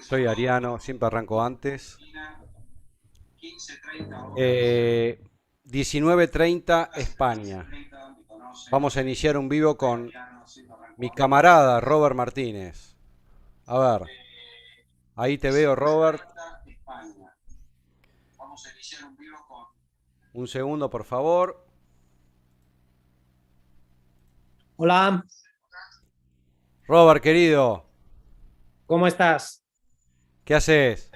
Soy Ariano, siempre arranco antes. 19:30 España. Vamos a iniciar un vivo con mi camarada Robert Martínez. A ver, ahí te veo, Robert. Un segundo, por favor. Hola, Robert, querido, ¿cómo estás? ¿qué haces?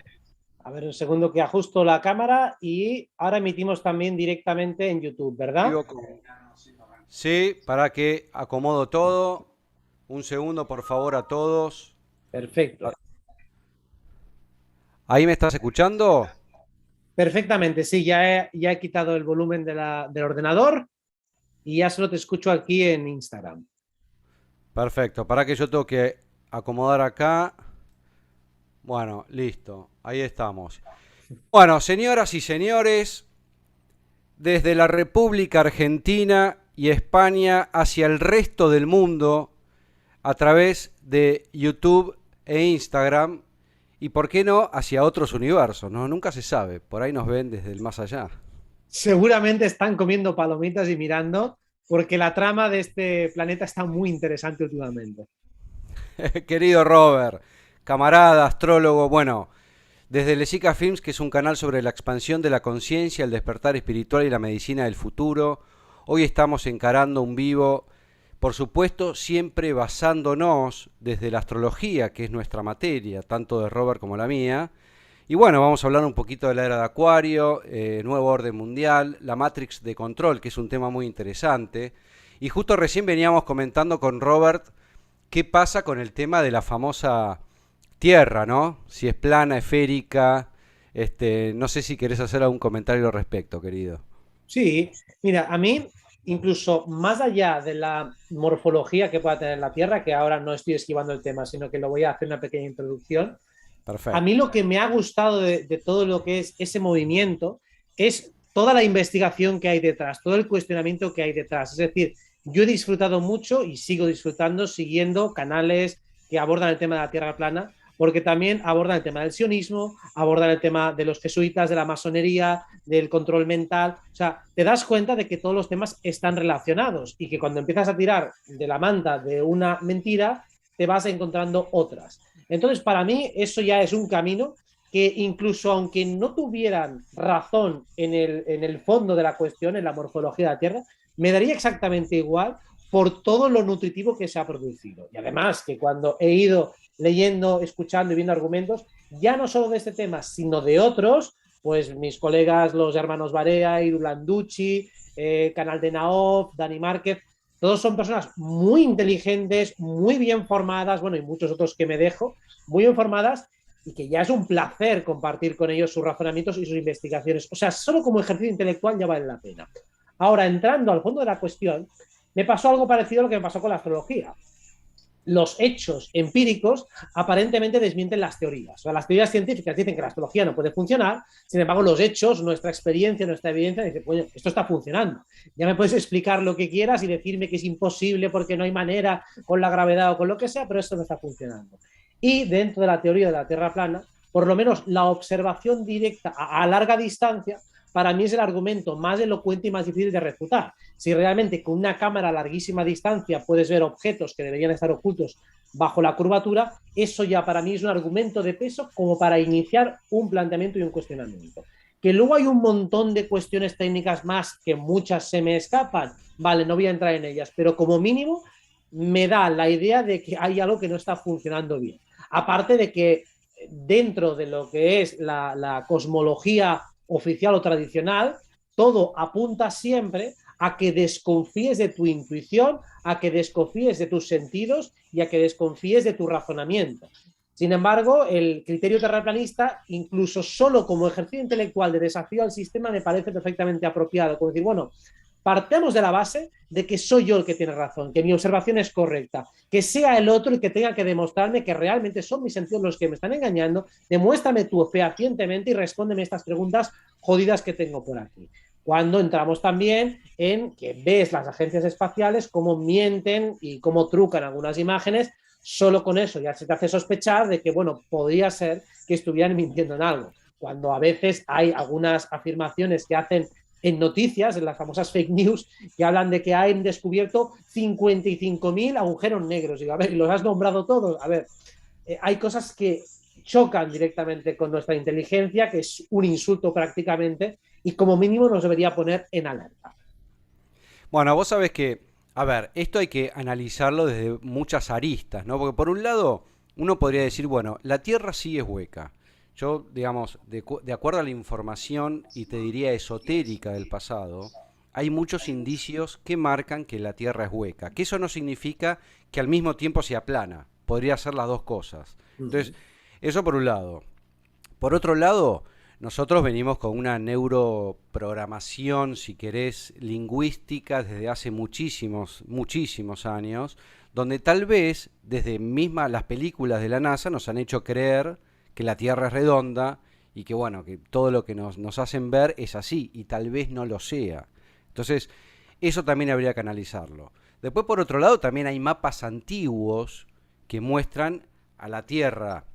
A ver, un segundo que ajusto la cámara y ahora emitimos también directamente en YouTube, ¿verdad? Vivo con... Sí, para que acomodo todo. Un segundo, por favor, a todos. Perfecto. ¿Ahí me estás escuchando? Perfectamente, sí, ya he quitado el volumen del ordenador y ya solo te escucho aquí en Instagram. Perfecto, para que yo tengo que acomodar acá. Bueno, listo, ahí estamos. Bueno, señoras y señores, desde la República Argentina y España hacia el resto del mundo, a través de YouTube e Instagram, y por qué no, hacia otros universos, ¿no? Nunca se sabe, por ahí nos ven desde el más allá. Seguramente están comiendo palomitas y mirando porque la trama de este planeta está muy interesante últimamente. Querido Robert, camarada, astrólogo, bueno, desde Lesica Films, que es un canal sobre la expansión de la conciencia, el despertar espiritual y la medicina del futuro, hoy estamos encarando un vivo, por supuesto, siempre basándonos desde la astrología, que es nuestra materia, tanto de Robert como la mía. Y bueno, vamos a hablar un poquito de la era de Acuario, nuevo orden mundial, la Matrix de control, que es un tema muy interesante. Y justo recién veníamos comentando con Robert qué pasa con el tema de la famosa Tierra, ¿no? Si es plana, esférica. No sé si querés hacer algún comentario al respecto, querido. Sí, mira, a mí, incluso más allá de la morfología que pueda tener la Tierra, que ahora no estoy esquivando el tema, sino que lo voy a hacer una pequeña introducción. A mí Perfecto. lo que me ha gustado de todo lo que es ese movimiento es toda la investigación que hay detrás, todo el cuestionamiento que hay detrás. Es decir, yo he disfrutado mucho y sigo disfrutando siguiendo canales que abordan el tema de la Tierra plana, porque también abordan el tema del sionismo, abordan el tema de los jesuitas, de la masonería, del control mental. O sea, te das cuenta de que todos los temas están relacionados y que cuando empiezas a tirar de la manta de una mentira, te vas encontrando otras. Entonces, para mí, eso ya es un camino que incluso aunque no tuvieran razón en el fondo de la cuestión, en la morfología de la Tierra, me daría exactamente igual por todo lo nutritivo que se ha producido. Y además que cuando he ido leyendo, escuchando y viendo argumentos, ya no solo de este tema, sino de otros, pues mis colegas, los hermanos Barea, Irulanducci, Canal de Naof, Dani Márquez, todos son personas muy inteligentes, muy bien formadas, bueno, y muchos otros que me dejo, muy informadas y que ya es un placer compartir con ellos sus razonamientos y sus investigaciones. O sea, solo como ejercicio intelectual ya vale la pena. Ahora, entrando al fondo de la cuestión, me pasó algo parecido a lo que me pasó con la astrología. Los hechos empíricos aparentemente desmienten las teorías. O sea, las teorías científicas dicen que la astrología no puede funcionar, sin embargo, los hechos, nuestra experiencia, nuestra evidencia, dicen, bueno, esto está funcionando. Ya me puedes explicar lo que quieras y decirme que es imposible porque no hay manera con la gravedad o con lo que sea, pero esto no está funcionando. Y dentro de la teoría de la Tierra plana, por lo menos la observación directa a larga distancia, para mí es el argumento más elocuente y más difícil de refutar. Si realmente con una cámara a larguísima distancia puedes ver objetos que deberían estar ocultos bajo la curvatura, eso ya para mí es un argumento de peso como para iniciar un planteamiento y un cuestionamiento. Que luego hay un montón de cuestiones técnicas más que muchas se me escapan, vale, no voy a entrar en ellas, pero como mínimo me da la idea de que hay algo que no está funcionando bien. Aparte de que dentro de lo que es la cosmología oficial o tradicional, todo apunta siempre a que desconfíes de tu intuición, a que desconfíes de tus sentidos y a que desconfíes de tu razonamiento. Sin embargo, el criterio terraplanista, incluso solo como ejercicio intelectual de desafío al sistema, me parece perfectamente apropiado. Como decir, bueno, partemos de la base de que soy yo el que tiene razón, que mi observación es correcta, que sea el otro el que tenga que demostrarme que realmente son mis sentidos los que me están engañando, demuéstrame tú fehacientemente y respóndeme estas preguntas jodidas que tengo por aquí. Cuando entramos también en que ves las agencias espaciales cómo mienten y cómo trucan algunas imágenes solo con eso ya se te hace sospechar de que, bueno, podría ser que estuvieran mintiendo en algo. Cuando a veces hay algunas afirmaciones que hacen en noticias, en las famosas fake news, que hablan de que han descubierto 55.000 agujeros negros. Y a ver, ¿los has nombrado todos? A ver, hay cosas que chocan directamente con nuestra inteligencia, que es un insulto prácticamente, y como mínimo nos debería poner en alerta. Bueno, vos sabés que, a ver, esto hay que analizarlo desde muchas aristas, ¿no? Porque por un lado, uno podría decir, bueno, la Tierra sí es hueca. Yo, digamos, de acuerdo a la información, y te diría esotérica del pasado, hay muchos indicios que marcan que la Tierra es hueca. Que eso no significa que al mismo tiempo sea plana. Podría ser las dos cosas. Entonces, eso por un lado. Por otro lado, nosotros venimos con una neuroprogramación, si querés, lingüística desde hace muchísimos, muchísimos años, donde tal vez desde mismas las películas de la NASA nos han hecho creer que la Tierra es redonda y que bueno, que todo lo que nos hacen ver es así y tal vez no lo sea. Entonces, eso también habría que analizarlo. Después, por otro lado, también hay mapas antiguos que muestran a la Tierra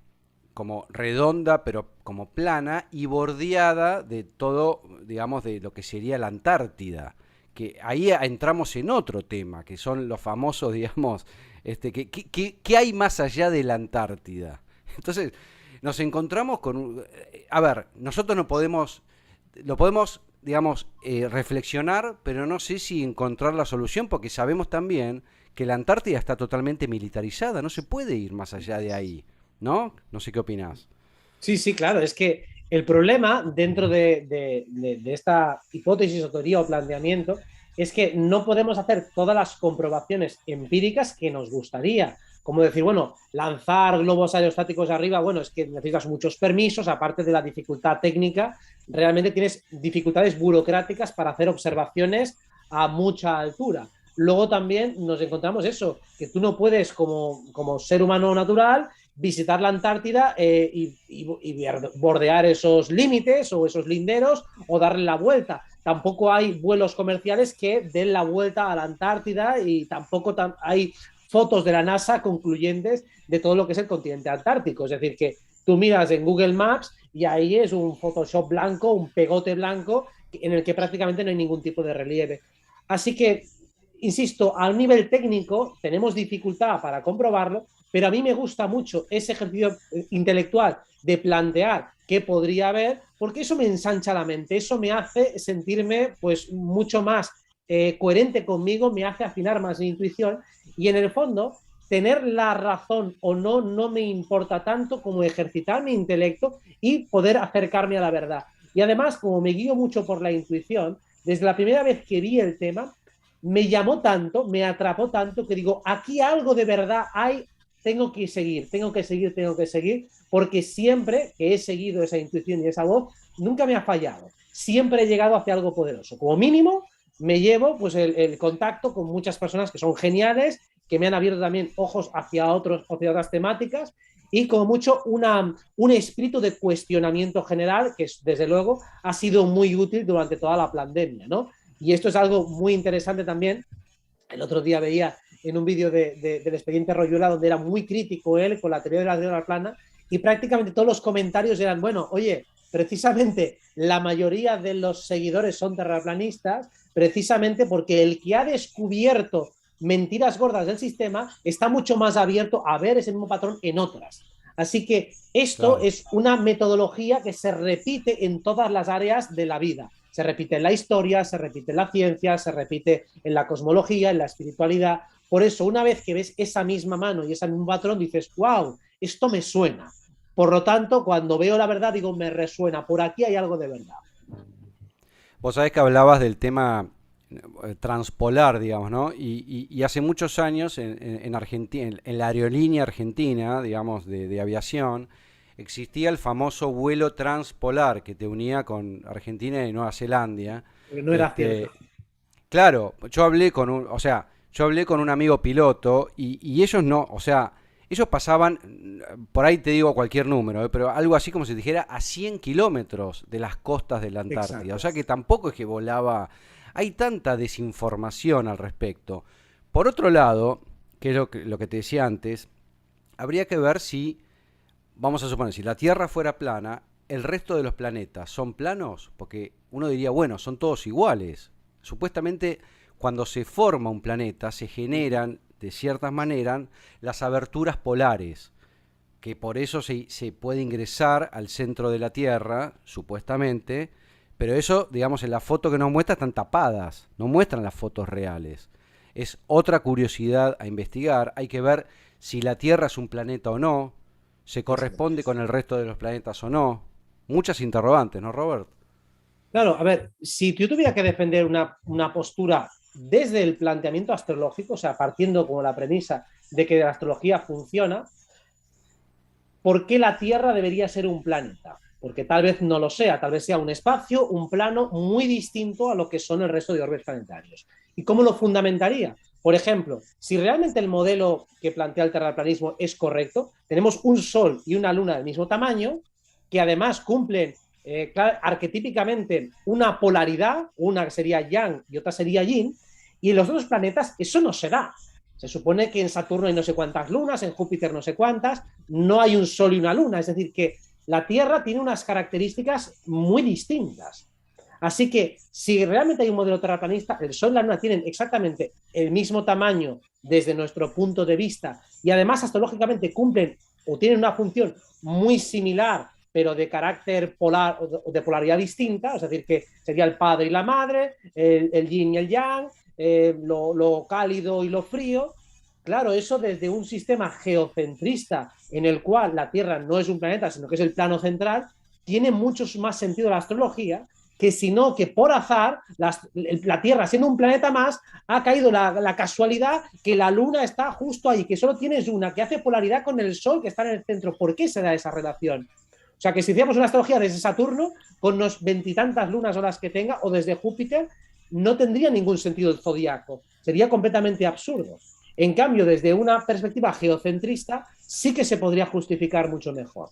como redonda, pero como plana y bordeada de todo, digamos, de lo que sería la Antártida. Que ahí entramos en otro tema, que son los famosos, digamos, ¿qué hay más allá de la Antártida? Entonces, nos encontramos con... A ver, nosotros no podemos... Lo podemos, digamos, reflexionar, pero no sé si encontrar la solución, porque sabemos también que la Antártida está totalmente militarizada, no se puede ir más allá de ahí. ¿No? No sé qué opinás. Sí, sí, claro, es que el problema dentro de esta hipótesis o teoría o planteamiento es que no podemos hacer todas las comprobaciones empíricas que nos gustaría. Como decir, bueno, lanzar globos aerostáticos arriba, bueno, es que necesitas muchos permisos, aparte de la dificultad técnica, realmente tienes dificultades burocráticas para hacer observaciones a mucha altura. Luego también nos encontramos eso, que tú no puedes como ser humano natural visitar la Antártida y bordear esos límites o esos linderos o darle la vuelta. Tampoco hay vuelos comerciales que den la vuelta a la Antártida y tampoco hay fotos de la NASA concluyentes de todo lo que es el continente antártico. Es decir, que tú miras en Google Maps y ahí es un Photoshop blanco, un pegote blanco en el que prácticamente no hay ningún tipo de relieve. Así que, insisto, a un nivel técnico tenemos dificultad para comprobarlo, pero a mí me gusta mucho ese ejercicio intelectual de plantear qué podría haber, porque eso me ensancha la mente, eso me hace sentirme pues mucho más coherente conmigo, me hace afinar más mi intuición y en el fondo tener la razón o no no me importa tanto como ejercitar mi intelecto y poder acercarme a la verdad. Y además, como me guío mucho por la intuición, desde la primera vez que vi el tema, me llamó tanto, me atrapó tanto que digo, aquí algo de verdad hay, tengo que seguir, tengo que seguir, tengo que seguir, porque siempre que he seguido esa intuición y esa voz, nunca me ha fallado. Siempre he llegado hacia algo poderoso. Como mínimo, me llevo pues el contacto con muchas personas que son geniales, que me han abierto también ojos hacia otras temáticas y como mucho un espíritu de cuestionamiento general que desde luego ha sido muy útil durante toda la pandemia, ¿no? Y esto es algo muy interesante también. El otro día veía en un vídeo del expediente Royuela donde era muy crítico él con la teoría de la Tierra plana y prácticamente todos los comentarios eran, bueno, oye, precisamente la mayoría de los seguidores son terraplanistas, precisamente porque el que ha descubierto mentiras gordas del sistema está mucho más abierto a ver ese mismo patrón en otras. Así que esto Claro. es una metodología que se repite en todas las áreas de la vida. Se repite en la historia, se repite en la ciencia, se repite en la cosmología, en la espiritualidad. Por eso, una vez que ves esa misma mano y ese mismo patrón, dices, wow, esto me suena. Por lo tanto, cuando veo la verdad, digo, me resuena, por aquí hay algo de verdad. Vos sabés que hablabas del tema transpolar, digamos, ¿no? Y hace muchos años en Argentina, en la aerolínea argentina, digamos, de aviación, existía el famoso vuelo transpolar que te unía con Argentina y Nueva Zelanda. Porque no era cierto. Este, claro, yo hablé con un, o sea, yo hablé con un amigo piloto y ellos no, o sea, ellos pasaban, por ahí te digo cualquier número, pero algo así como si te dijera a 100 kilómetros de las costas de la Antártida. O Exacto. sea que tampoco es que volaba. Hay tanta desinformación al respecto. Por otro lado, que es lo que te decía antes, habría que ver si, vamos a suponer, si la Tierra fuera plana, el resto de los planetas son planos, porque uno diría, bueno, son todos iguales. Supuestamente, cuando se forma un planeta, se generan, de ciertas maneras, las aberturas polares, que por eso se puede ingresar al centro de la Tierra, supuestamente, pero eso, digamos, en la foto que nos muestra están tapadas, no muestran las fotos reales. Es otra curiosidad a investigar, hay que ver si la Tierra es un planeta o no, se corresponde con el resto de los planetas o no. Muchas interrogantes, ¿no, Robert? Claro, a ver, si yo tuviera que defender una postura desde el planteamiento astrológico, o sea, partiendo como la premisa de que la astrología funciona, ¿por qué la Tierra debería ser un planeta? Porque tal vez no lo sea, tal vez sea un espacio, un plano muy distinto a lo que son el resto de orbes planetarios. ¿Y cómo lo fundamentaría? Por ejemplo, si realmente el modelo que plantea el terraplanismo es correcto, tenemos un Sol y una Luna del mismo tamaño, que además cumplen arquetípicamente una polaridad, una sería Yang y otra sería Yin, y en los otros planetas eso no se da. Se supone que en Saturno hay no sé cuántas lunas, en Júpiter no sé cuántas, no hay un Sol y una Luna, es decir, que la Tierra tiene unas características muy distintas. Así que si realmente hay un modelo terraplanista, el Sol y la Luna tienen exactamente el mismo tamaño desde nuestro punto de vista y además astrológicamente cumplen o tienen una función muy similar, pero de carácter polar o de polaridad distinta, es decir, que sería el padre y la madre, el yin y el yang, lo cálido y lo frío. Claro, eso desde un sistema geocentrista en el cual la Tierra no es un planeta, sino que es el plano central, tiene mucho más sentido la astrología que si no, que por azar, la Tierra siendo un planeta más, ha caído la casualidad que la Luna está justo ahí, que solo tienes una, que hace polaridad con el Sol que está en el centro. ¿Por qué se da esa relación? O sea, que si hiciéramos una astrología desde Saturno, con unos veintitantas lunas o las que tenga, o desde Júpiter, no tendría ningún sentido el zodiaco. Sería completamente absurdo. En cambio, desde una perspectiva geocentrista, sí que se podría justificar mucho mejor.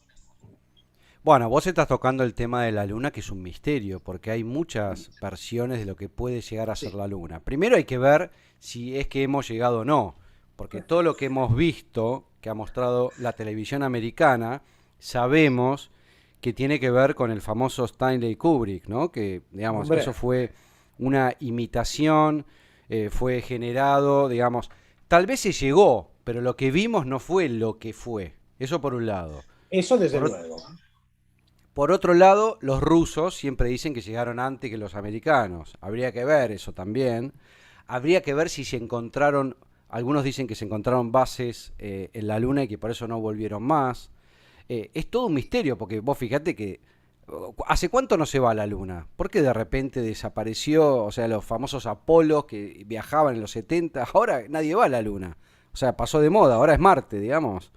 Bueno, vos estás tocando el tema de la luna, que es un misterio, porque hay muchas versiones de lo que puede llegar a ser Sí. la luna. Primero hay que ver si es que hemos llegado o no, porque todo lo que hemos visto, que ha mostrado la televisión americana, sabemos que tiene que ver con el famoso Stanley Kubrick, ¿no? Que, digamos, Hombre, eso fue una imitación, fue generado, digamos, tal vez se llegó, pero lo que vimos no fue lo que fue. Eso por un lado. eso desde Por, luego. por otro lado, los rusos siempre dicen que llegaron antes que los americanos. Habría que ver eso también. Habría que ver si se encontraron, algunos dicen que se encontraron bases en la Luna y que por eso no volvieron más. Es todo un misterio, porque vos fíjate que ¿hace cuánto no se va a la Luna? ¿Por qué de repente desapareció, o sea, los famosos Apolos que viajaban en los 70? Ahora nadie va a la Luna. O sea, pasó de moda, ahora es Marte, digamos.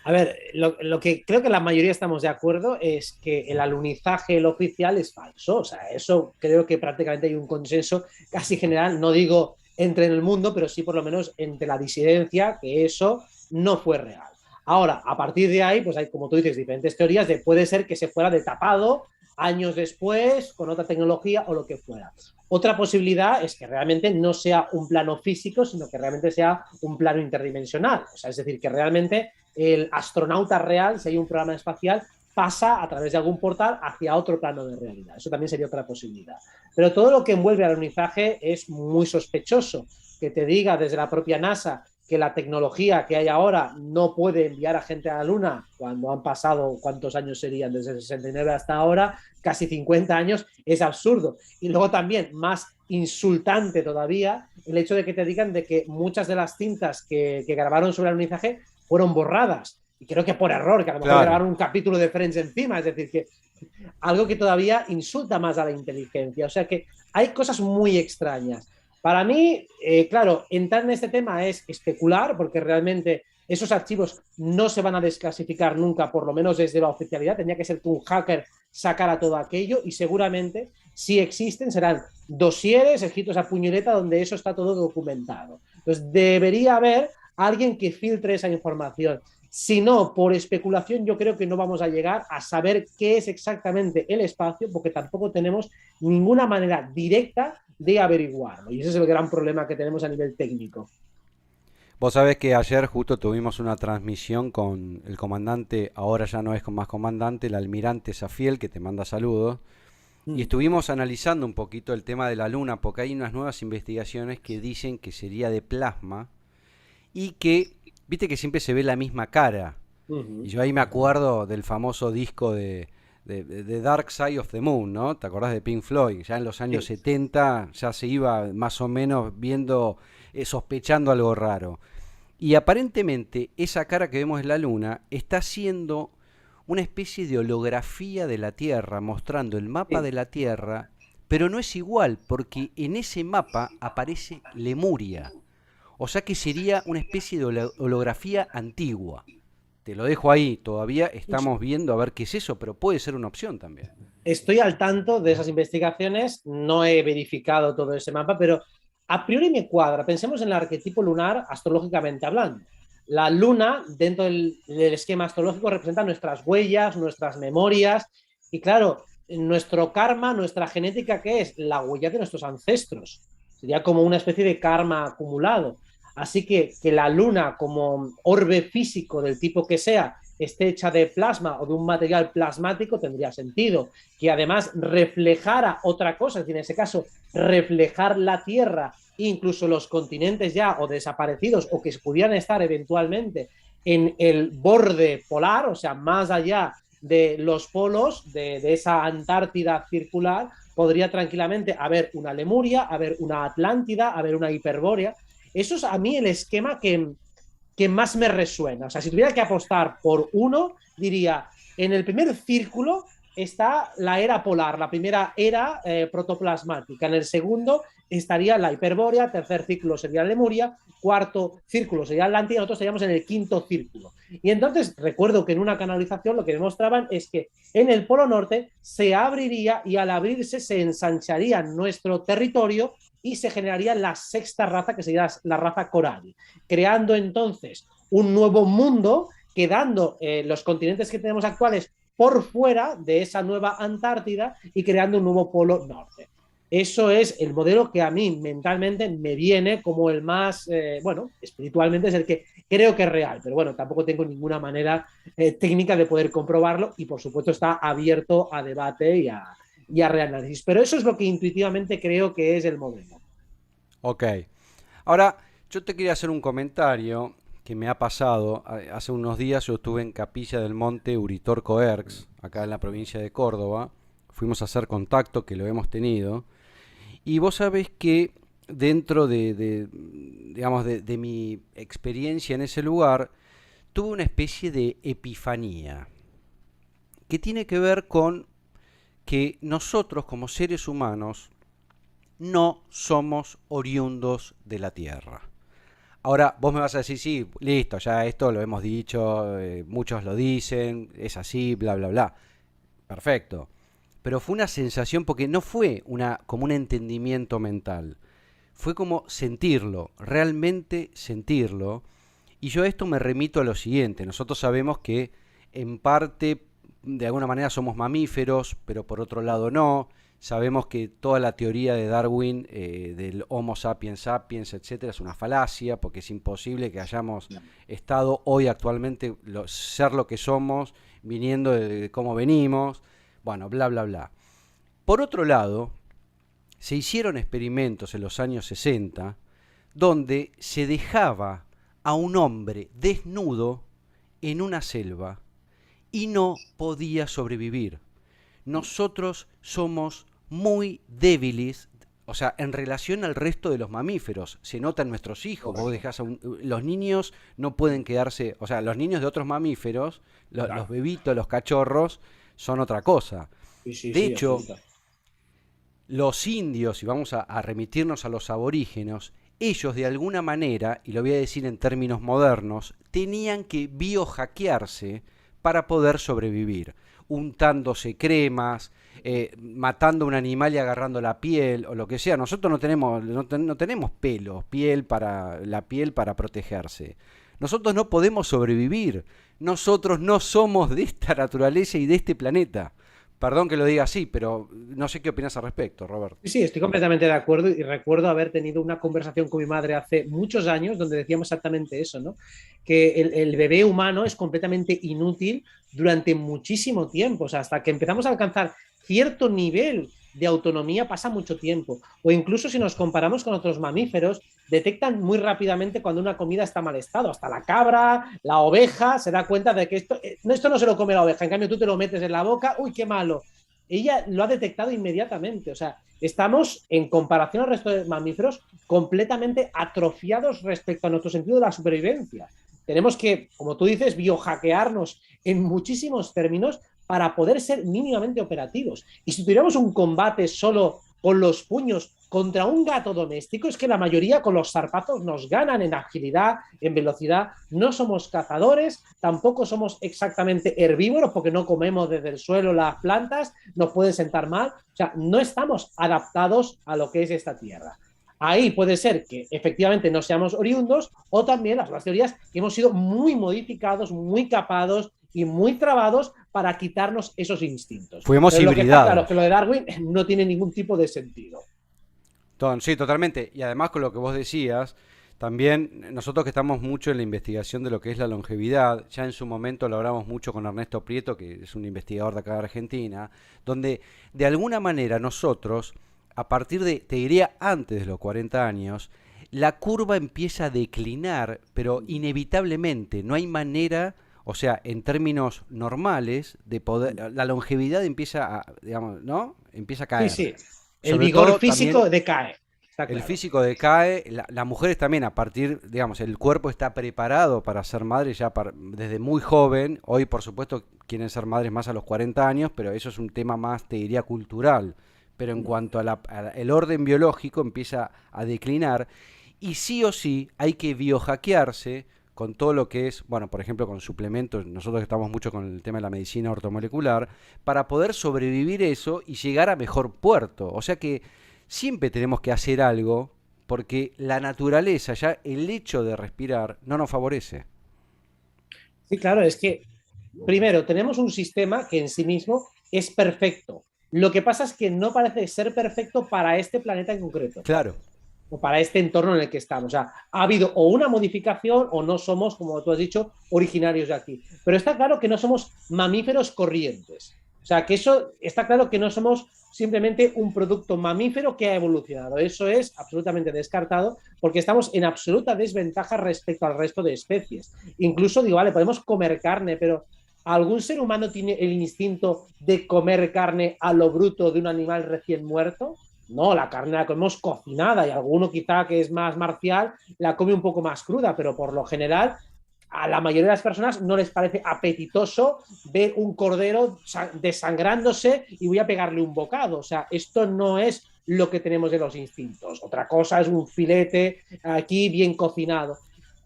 A ver, lo que creo que la mayoría estamos de acuerdo es que el alunizaje el oficial es falso. O sea, eso creo que prácticamente hay un consenso casi general, no digo entre en el mundo, pero sí por lo menos entre la disidencia, que eso no fue real. Ahora, a partir de ahí, pues hay, como tú dices, diferentes teorías de puede ser que se fuera de tapado años después, con otra tecnología o lo que fuera. Otra posibilidad es que realmente no sea un plano físico, sino que realmente sea un plano interdimensional. O sea, es decir, que realmente el astronauta real, si hay un programa espacial, pasa a través de algún portal hacia otro plano de realidad. Eso también sería otra posibilidad. Pero todo lo que envuelve al alunizaje es muy sospechoso. Que te diga desde la propia NASA que la tecnología que hay ahora no puede enviar a gente a la Luna cuando han pasado, ¿cuántos años serían? Desde el 69 hasta ahora, casi 50 años, es absurdo. Y luego también, más insultante todavía, el hecho de que te digan de que muchas de las cintas que grabaron sobre el alunizaje fueron borradas. Y creo que por error, que a lo mejor Claro. grabaron un capítulo de Friends encima, es decir, que algo que todavía insulta más a la inteligencia. O sea que hay cosas muy extrañas. Para mí, claro, entrar en este tema es especular, porque realmente esos archivos no se van a desclasificar nunca, por lo menos desde la oficialidad. Tendría que ser que un hacker sacara todo aquello y seguramente, si existen, serán dosieres escritos a puñoleta donde eso está todo documentado. Entonces, debería haber alguien que filtre esa información. Si no, por especulación, yo creo que no vamos a llegar a saber qué es exactamente el espacio, porque tampoco tenemos ninguna manera directa de averiguarlo. Y ese es el gran problema que tenemos a nivel técnico. Vos sabés que ayer justo tuvimos una transmisión con el comandante, ahora ya no es más comandante, el almirante Safiel, que te manda saludos, y Mm. estuvimos analizando un poquito el tema de la Luna, porque hay unas nuevas investigaciones que dicen que sería de plasma y que, viste que siempre se ve la misma cara. Y Ujú. yo ahí me acuerdo del famoso disco de Dark Side of the Moon, ¿no? ¿Te acordás de Pink Floyd? Ya en los años Sí. 70 ya se iba más o menos viendo, sospechando algo raro. Y aparentemente esa cara que vemos en la Luna está siendo una especie de holografía de la Tierra, mostrando el mapa Sí. de la Tierra, pero no es igual, porque en ese mapa aparece Lemuria. O sea que sería una especie de holografía antigua. Te lo dejo ahí, todavía estamos viendo a ver qué es eso, pero puede ser una opción también. Estoy al tanto de esas investigaciones, no he verificado todo ese mapa, pero a priori me cuadra. Pensemos en el arquetipo lunar astrológicamente hablando. La luna, dentro del esquema astrológico, representa nuestras huellas, nuestras memorias, y claro, nuestro karma, nuestra genética, ¿qué es? La huella de nuestros ancestros. Sería como una especie de karma acumulado. Así que la luna, como orbe físico del tipo que sea, esté hecha de plasma o de un material plasmático, tendría sentido. Que además reflejara otra cosa, es decir, en ese caso, reflejar la Tierra, incluso los continentes ya o desaparecidos o que pudieran estar eventualmente en el borde polar, o sea, más allá de los polos de esa Antártida circular, podría tranquilamente haber una Lemuria, haber una Atlántida, haber una Hiperbórea. Eso es a mí el esquema que más me resuena. O sea, si tuviera que apostar por uno, diría, en el primer círculo está la era polar, la primera era protoplasmática. En el segundo estaría la hiperbórea, tercer círculo sería la Lemuria, cuarto círculo sería la Atlántida, nosotros estaríamos en el quinto círculo. Y entonces recuerdo que en una canalización lo que demostraban es que en el polo norte se abriría y al abrirse se ensancharía nuestro territorio y se generaría la sexta raza, que sería la raza coral, creando entonces un nuevo mundo, quedando los continentes que tenemos actuales por fuera de esa nueva Antártida y creando un nuevo polo norte. Eso es el modelo que a mí mentalmente me viene como el más, bueno, espiritualmente es el que creo que es real, pero bueno, tampoco tengo ninguna manera técnica de poder comprobarlo y por supuesto está abierto a debate y a reanálisis. Pero eso es lo que intuitivamente creo que es el modelo. Ok. Ahora, yo te quería hacer un comentario que me ha pasado. Hace unos días yo estuve en Capilla del Monte Uritorco Erx, acá en la provincia de Córdoba. Fuimos a hacer contacto, que lo hemos tenido. Y vos sabés que dentro digamos, de mi experiencia en ese lugar, tuve una especie de epifanía, que tiene que ver con que nosotros como seres humanos no somos oriundos de la Tierra. Ahora, vos me vas a decir, sí, listo, ya esto lo hemos dicho, muchos lo dicen, es así, bla, bla, bla. Perfecto. Pero fue una sensación porque no fue como un entendimiento mental. Fue como sentirlo, realmente sentirlo. Y yo a esto me remito a lo siguiente. Nosotros sabemos que en parte, de alguna manera, somos mamíferos, pero por otro lado no. Sabemos que toda la teoría de Darwin, del Homo sapiens sapiens, etcétera, es una falacia, porque es imposible que hayamos estado hoy actualmente, ser lo que somos, viniendo de cómo venimos, bueno, bla, bla, bla. Por otro lado, se hicieron experimentos en los años 60 donde se dejaba a un hombre desnudo en una selva y no podía sobrevivir. Nosotros somos muy débiles, o sea, en relación al resto de los mamíferos. Se nota en nuestros hijos. Vos Correcto. dejás los niños no pueden quedarse, o sea, los niños de otros mamíferos, los Claro. bebitos, los cachorros, son otra cosa. Sí, sí, De sí, hecho, absoluta. los indios, y vamos a remitirnos a los aborígenes, ellos de alguna manera, y lo voy a decir en términos modernos, tenían que biohackearse para poder sobrevivir, untándose cremas, matando a un animal y agarrando la piel o lo que sea. Nosotros no tenemos pelos, la piel para protegerse. Nosotros no podemos sobrevivir. Nosotros no somos de esta naturaleza y de este planeta. Perdón que lo diga así, pero no sé qué opinas al respecto, Robert. Sí, estoy completamente de acuerdo y recuerdo haber tenido una conversación con mi madre hace muchos años donde decíamos exactamente eso, ¿no? Que el bebé humano es completamente inútil durante muchísimo tiempo, o sea, hasta que empezamos a alcanzar cierto nivel de autonomía pasa mucho tiempo. O incluso si nos comparamos con otros mamíferos, detectan muy rápidamente cuando una comida está mal estado. Hasta la cabra, la oveja, se da cuenta de que esto no se lo come la oveja, en cambio tú te lo metes en la boca, uy, qué malo. Ella lo ha detectado inmediatamente. O sea, estamos, en comparación al resto de mamíferos, completamente atrofiados respecto a nuestro sentido de la supervivencia. Tenemos que, como tú dices, biohackearnos en muchísimos términos para poder ser mínimamente operativos. Y si tuviéramos un combate solo con los puños contra un gato doméstico, es que la mayoría con los zarpazos nos ganan en agilidad, en velocidad. No somos cazadores, tampoco somos exactamente herbívoros porque no comemos desde el suelo las plantas, nos puede sentar mal. O sea, no estamos adaptados a lo que es esta tierra. Ahí puede ser que efectivamente no seamos oriundos, o también las teorías que hemos sido muy modificados, muy capados y muy trabados para quitarnos esos instintos. Fuimos Pero lo que está claro es hibridados. que lo de Darwin no tiene ningún tipo de sentido. Sí, totalmente. Y además con lo que vos decías, también nosotros que estamos mucho en la investigación de lo que es la longevidad, ya en su momento lo hablamos mucho con Ernesto Prieto, que es un investigador de acá de Argentina, donde de alguna manera nosotros, a partir de, te diría antes de los 40 años, la curva empieza a declinar, pero inevitablemente, no hay manera, o sea, en términos normales, de poder, la longevidad empieza a, digamos, ¿no? Empieza a Sí, caer. sí. El Sobre vigor todo también físico decae. Está el claro. físico decae, las mujeres también a partir, digamos, el cuerpo está preparado para ser madre ya desde muy joven. Hoy, por supuesto, quieren ser madres más a los 40 años, pero eso es un tema más, te diría, cultural. Pero en cuanto a el orden biológico empieza a declinar y sí o sí hay que biohackearse con todo lo que es, bueno, por ejemplo, con suplementos, nosotros estamos mucho con el tema de la medicina ortomolecular, para poder sobrevivir eso y llegar a mejor puerto. O sea que siempre tenemos que hacer algo porque la naturaleza, ya el hecho de respirar, no nos favorece. Sí, claro, es que primero tenemos un sistema que en sí mismo es perfecto. Lo que pasa es que no parece ser perfecto para este planeta en concreto, Claro, o para este entorno en el que estamos. O sea, ha habido o una modificación o no somos, como tú has dicho, originarios de aquí. Pero está claro que no somos mamíferos corrientes. O sea, que eso está claro que no somos simplemente un producto mamífero que ha evolucionado. Eso es absolutamente descartado porque estamos en absoluta desventaja respecto al resto de especies. Incluso digo, vale, podemos comer carne, pero ¿algún ser humano tiene el instinto de comer carne a lo bruto de un animal recién muerto? No, la carne la comemos cocinada y alguno quizá que es más marcial la come un poco más cruda, pero por lo general a la mayoría de las personas no les parece apetitoso ver un cordero desangrándose y voy a pegarle un bocado. O sea, esto no es lo que tenemos de los instintos. Otra cosa es un filete aquí bien cocinado.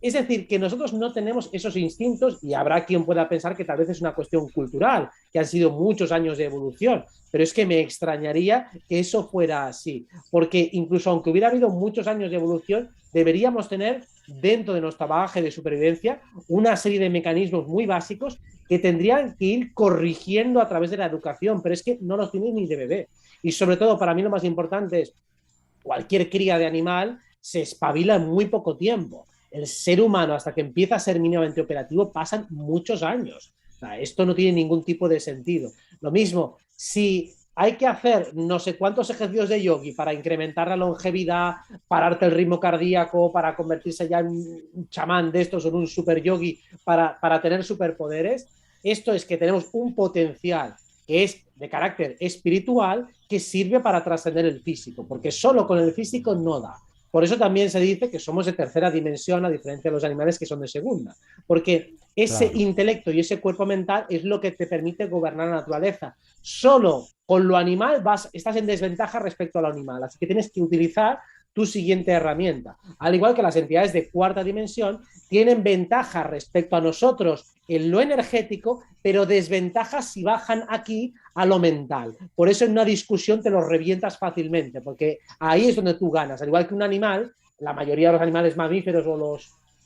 Es decir, que nosotros no tenemos esos instintos y habrá quien pueda pensar que tal vez es una cuestión cultural, que han sido muchos años de evolución, pero es que me extrañaría que eso fuera así, porque incluso aunque hubiera habido muchos años de evolución, deberíamos tener dentro de nuestra bagaje de supervivencia una serie de mecanismos muy básicos que tendrían que ir corrigiendo a través de la educación, pero es que no los tienen ni de bebé. Y sobre todo, para mí lo más importante es cualquier cría de animal se espabila en muy poco tiempo. El ser humano, hasta que empieza a ser mínimamente operativo, pasan muchos años. O sea, esto no tiene ningún tipo de sentido. Lo mismo, si hay que hacer no sé cuántos ejercicios de yogi para incrementar la longevidad, pararte el ritmo cardíaco, para convertirse ya en un chamán de estos o en un super yogi para tener superpoderes, esto es que tenemos un potencial que es de carácter espiritual que sirve para trascender el físico, porque solo con el físico no da. Por eso también se dice que somos de tercera dimensión, a diferencia de los animales que son de segunda, porque ese claro. intelecto y ese cuerpo mental es lo que te permite gobernar la naturaleza. Solo con lo animal estás en desventaja respecto a lo animal, así que tienes que utilizar tu siguiente herramienta. Al igual que las entidades de cuarta dimensión tienen ventaja respecto a nosotros en lo energético, pero desventajas si bajan aquí a lo mental. Por eso en una discusión te los revientas fácilmente, porque ahí es donde tú ganas. Al igual que un animal, la mayoría de los animales mamíferos o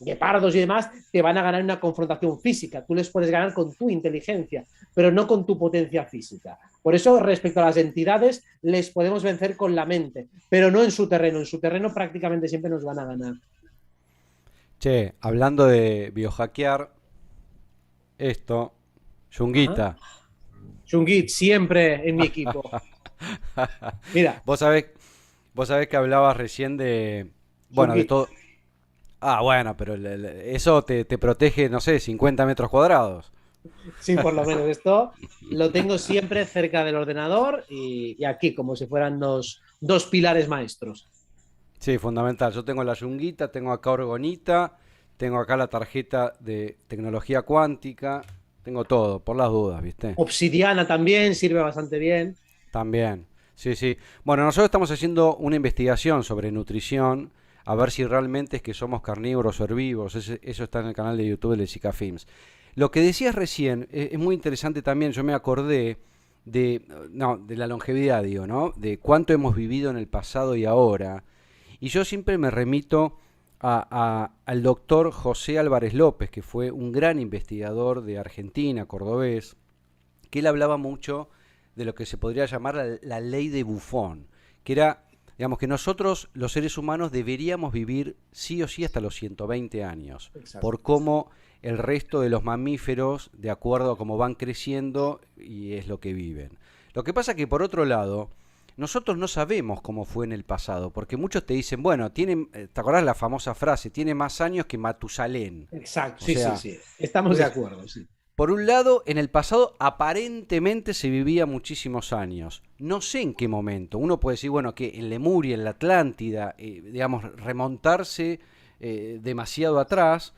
guepardos y demás, te van a ganar en una confrontación física. Tú les puedes ganar con tu inteligencia, pero no con tu potencia física. Por eso, respecto a las entidades, les podemos vencer con la mente, pero no en su terreno. En su terreno prácticamente siempre nos van a ganar. Che, hablando de biohackear, esto, Ajá. Yunguita. Chunguit, siempre en mi equipo. Mira, Vos sabés, vos sabés que hablabas recién de, bueno, de Chunguit. todo. Ah, bueno, pero eso te protege, no sé, 50 metros cuadrados. Sí, por lo menos esto lo tengo siempre cerca del ordenador y aquí, como si fueran dos pilares maestros. Sí, fundamental. Yo tengo la Yunguita, tengo acá Orgonita, tengo acá la tarjeta de tecnología cuántica, tengo todo, por las dudas, ¿viste? Obsidiana también sirve bastante bien. También. Sí, sí. Bueno, nosotros estamos haciendo una investigación sobre nutrición, a ver si realmente es que somos carnívoros o herbívoros. Eso está en el canal de YouTube de Zika Films. Lo que decías recién es muy interesante también. Yo me acordé de, no, de la longevidad, digo, ¿no? De cuánto hemos vivido en el pasado y ahora. Y yo siempre me remito al doctor José Álvarez López, que fue un gran investigador de Argentina, cordobés, que él hablaba mucho de lo que se podría llamar la ley de Buffon, que era, digamos, que nosotros los seres humanos deberíamos vivir sí o sí hasta los 120 años, Exacto. por cómo el resto de los mamíferos, de acuerdo a cómo van creciendo, y es lo que viven. Lo que pasa que, por otro lado, nosotros no sabemos cómo fue en el pasado, porque muchos te dicen, bueno, ¿te acordás la famosa frase? Tiene más años que Matusalén. Exacto, O sí, sí, sea, sí. Estamos de entonces, acuerdo, sí. por un lado, en el pasado aparentemente se vivía muchísimos años. No sé en qué momento. Uno puede decir, bueno, que en Lemuria, en la Atlántida, digamos, remontarse demasiado atrás.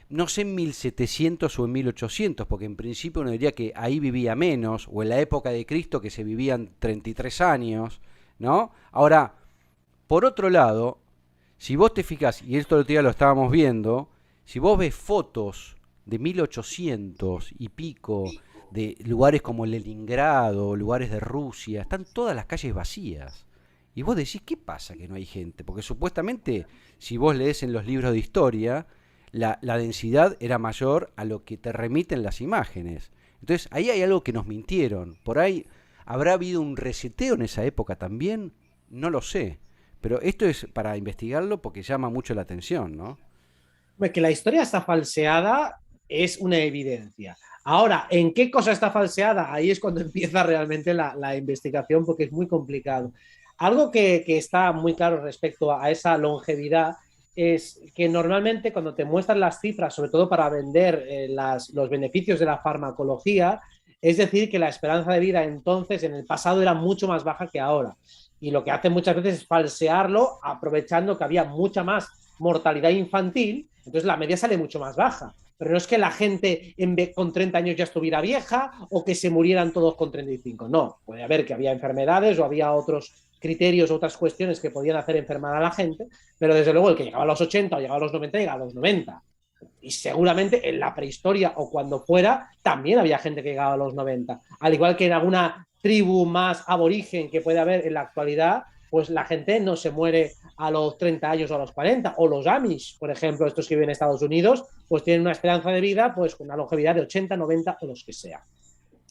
No sé en 1700 o en 1800, porque en principio uno diría que ahí vivía menos, o en la época de Cristo que se vivían 33 años, ¿no? Ahora, por otro lado, si vos te fijas, y esto el otro día lo estábamos viendo, si vos ves fotos de 1800 y pico, de lugares como Leningrado, lugares de Rusia, están todas las calles vacías. Y vos decís, ¿qué pasa que no hay gente? Porque supuestamente, si vos lees en los libros de historia, la densidad era mayor a lo que te remiten las imágenes. Entonces, ahí hay algo que nos mintieron. Por ahí, ¿habrá habido un reseteo en esa época también? No lo sé. Pero esto es para investigarlo porque llama mucho la atención, ¿no? Que la historia está falseada es una evidencia. Ahora, ¿en qué cosa está falseada? Ahí es cuando empieza realmente la investigación porque es muy complicado. Algo que está muy claro respecto a esa longevidad es que normalmente cuando te muestran las cifras, sobre todo para vender los beneficios de la farmacología, es decir, que la esperanza de vida entonces en el pasado era mucho más baja que ahora. Y lo que hacen muchas veces es falsearlo aprovechando que había mucha más mortalidad infantil, entonces la media sale mucho más baja. Pero no es que la gente con 30 años ya estuviera vieja o que se murieran todos con 35. No, puede haber que había enfermedades o había otros criterios, otras cuestiones que podían hacer enfermar a la gente, pero desde luego el que llegaba a los 80 o llegaba a los 90, llegaba a los 90. Y seguramente en la prehistoria o cuando fuera, también había gente que llegaba a los 90. Al igual que en alguna tribu más aborigen que puede haber en la actualidad, pues la gente no se muere a los 30 años o a los 40. O los Amish, por ejemplo, estos que viven en Estados Unidos, pues tienen una esperanza de vida pues con una longevidad de 80, 90 o los que sea.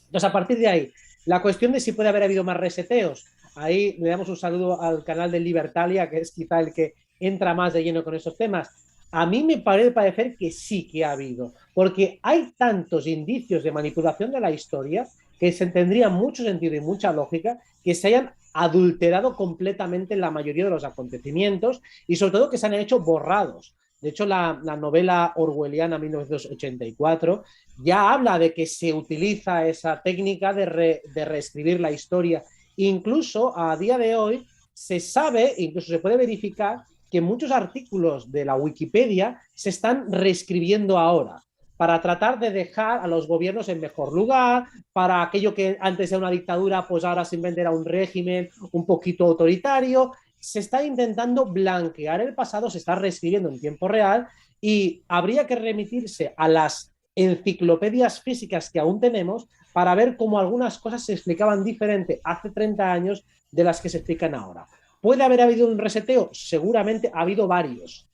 Entonces, a partir de ahí, la cuestión de si puede haber habido más reseteos, ahí le damos un saludo al canal de Libertalia, que es quizá el que entra más de lleno con esos temas. A mí me parece parecer que sí que ha habido, porque hay tantos indicios de manipulación de la historia que se tendría mucho sentido y mucha lógica que se hayan adulterado completamente la mayoría de los acontecimientos y sobre todo que se han hecho borrados. De hecho, la novela orwelliana 1984 ya habla de que se utiliza esa técnica de reescribir la historia. Incluso a día de hoy se sabe, incluso se puede verificar que muchos artículos de la Wikipedia se están reescribiendo ahora para tratar de dejar a los gobiernos en mejor lugar, para aquello que antes era una dictadura, pues ahora simplemente era un régimen un poquito autoritario. Se está intentando blanquear el pasado, se está reescribiendo en tiempo real y habría que remitirse a las enciclopedias físicas que aún tenemos para ver cómo algunas cosas se explicaban diferente hace 30 años de las que se explican ahora. ¿Puede haber habido un reseteo? Seguramente ha habido varios.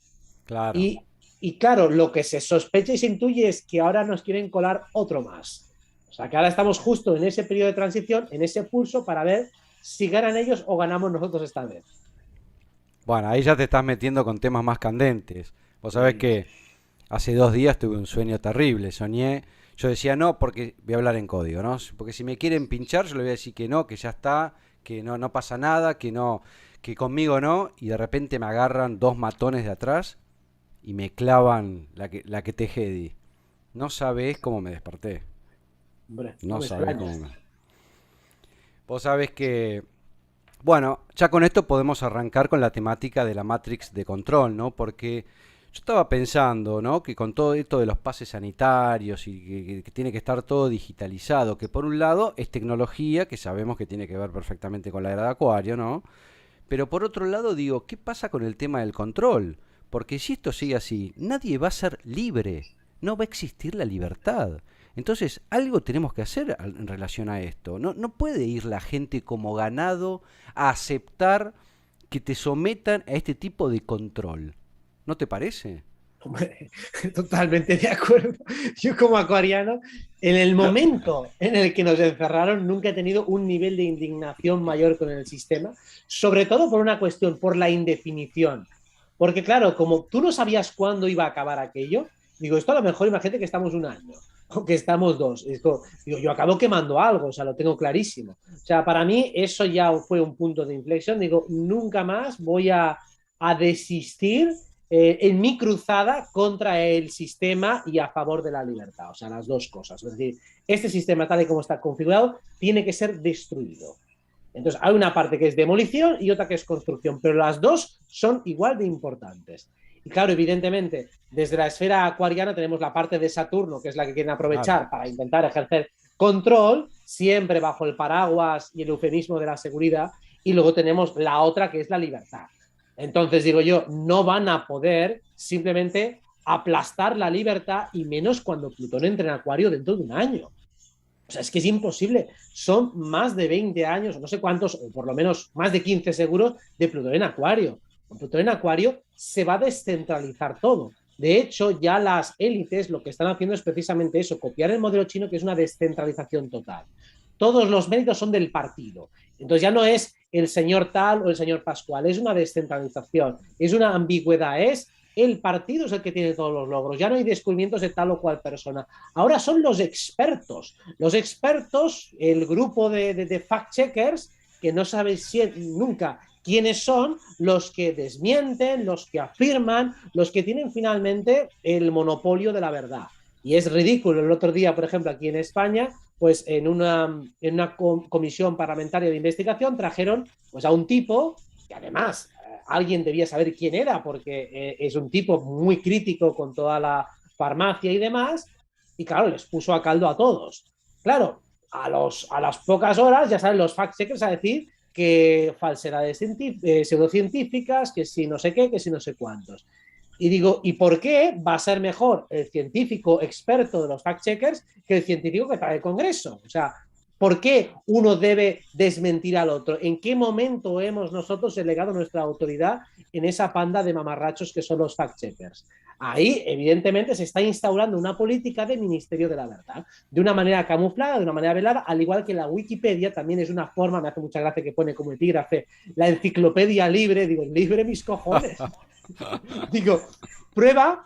Claro. Y Y claro, lo que se sospecha y se intuye es que ahora nos quieren colar otro más. O sea, que ahora estamos justo en ese periodo de transición, en ese pulso, para ver si ganan ellos o ganamos nosotros esta vez. Bueno, ahí ya te estás metiendo con temas más candentes. Vos sabés Sí, que hace 2 días tuve un sueño terrible. Soñé, yo decía no porque voy a hablar en código, ¿no? Porque si me quieren pinchar, yo le voy a decir que no, que ya está, que no, no pasa nada, que no, que conmigo no. Y de repente me agarran dos matones de atrás y me clavan la que te jedi. No sabés cómo me desperté. hombre, no No me sabés extraña. cómo me. Vos sabés que. Bueno, ya con esto podemos arrancar con la temática de la Matrix de control, ¿no? Porque yo estaba pensando, ¿no? Que con todo esto de los pases sanitarios y que tiene que estar todo digitalizado, que por un lado es tecnología, que sabemos que tiene que ver perfectamente con la era de Acuario, ¿no? Pero por otro lado digo, ¿qué pasa con el tema del control? Porque si esto sigue así, nadie va a ser libre, no va a existir la libertad. Entonces, algo tenemos que hacer en relación a esto. No, no puede ir la gente como ganado a aceptar que te sometan a este tipo de control. ¿No te parece? Hombre, totalmente de acuerdo. Yo como acuariano, en el momento en el que nos encerraron, nunca he tenido un nivel de indignación mayor con el sistema, sobre todo por una cuestión, por la indefinición. Porque claro, como tú no sabías cuándo iba a acabar aquello, digo, esto a lo mejor imagínate que estamos un año o que estamos dos. Esto, digo, yo acabo quemando algo, o sea, lo tengo clarísimo. O sea, para mí eso ya fue un punto de inflexión. Digo, nunca más voy a desistir en mi cruzada contra el sistema y a favor de la libertad. O sea, las dos cosas. Es decir, este sistema tal y como está configurado tiene que ser destruido. Entonces, hay una parte que es demolición y otra que es construcción, pero las dos son igual de importantes. Y claro, evidentemente, desde la esfera acuariana tenemos la parte de Saturno, que es la que quieren Claro. aprovechar para intentar ejercer control, siempre bajo el paraguas y el eufemismo de la seguridad, y luego tenemos la otra que es la libertad. Entonces, digo yo, no van a poder simplemente aplastar la libertad y menos cuando Plutón entre en Acuario dentro de un año. O sea, es que es imposible. Son más de 20 años, o no sé cuántos, o por lo menos más de 15 seguros, de Plutón en Acuario. Con Plutón en Acuario se va a descentralizar todo. De hecho, ya las élites lo que están haciendo es precisamente eso, copiar el modelo chino, que es una descentralización total. Todos los méritos son del partido. Entonces ya no es el señor tal o el señor Pascual, es una descentralización, es una ambigüedad, es el partido es el que tiene todos los logros, ya no hay descubrimientos de tal o cual persona. Ahora son los expertos, el grupo de fact-checkers, que no sabes nunca quiénes son, los que desmienten, los que afirman, los que tienen finalmente el monopolio de la verdad. Y es ridículo. El otro día, por ejemplo, aquí en España, pues en una comisión parlamentaria de investigación trajeron pues, a un tipo que además alguien debía saber quién era, porque es un tipo muy crítico con toda la farmacia y demás, y claro, les puso a caldo a todos. Claro, a las pocas horas ya salen los fact-checkers a decir que falsedades pseudocientíficas, que si no sé qué, que si no sé cuántos. Y digo, ¿y por qué va a ser mejor el científico experto de los fact-checkers que el científico que trae el Congreso? O sea, ¿por qué uno debe desmentir al otro? ¿En qué momento hemos nosotros delegado nuestra autoridad en esa panda de mamarrachos que son los fact-checkers? Ahí, evidentemente, se está instaurando una política de Ministerio de la Verdad, de una manera camuflada, de una manera velada, al igual que la Wikipedia también es una forma, me hace mucha gracia que pone como epígrafe, la enciclopedia libre, digo, libre mis cojones. Digo, prueba,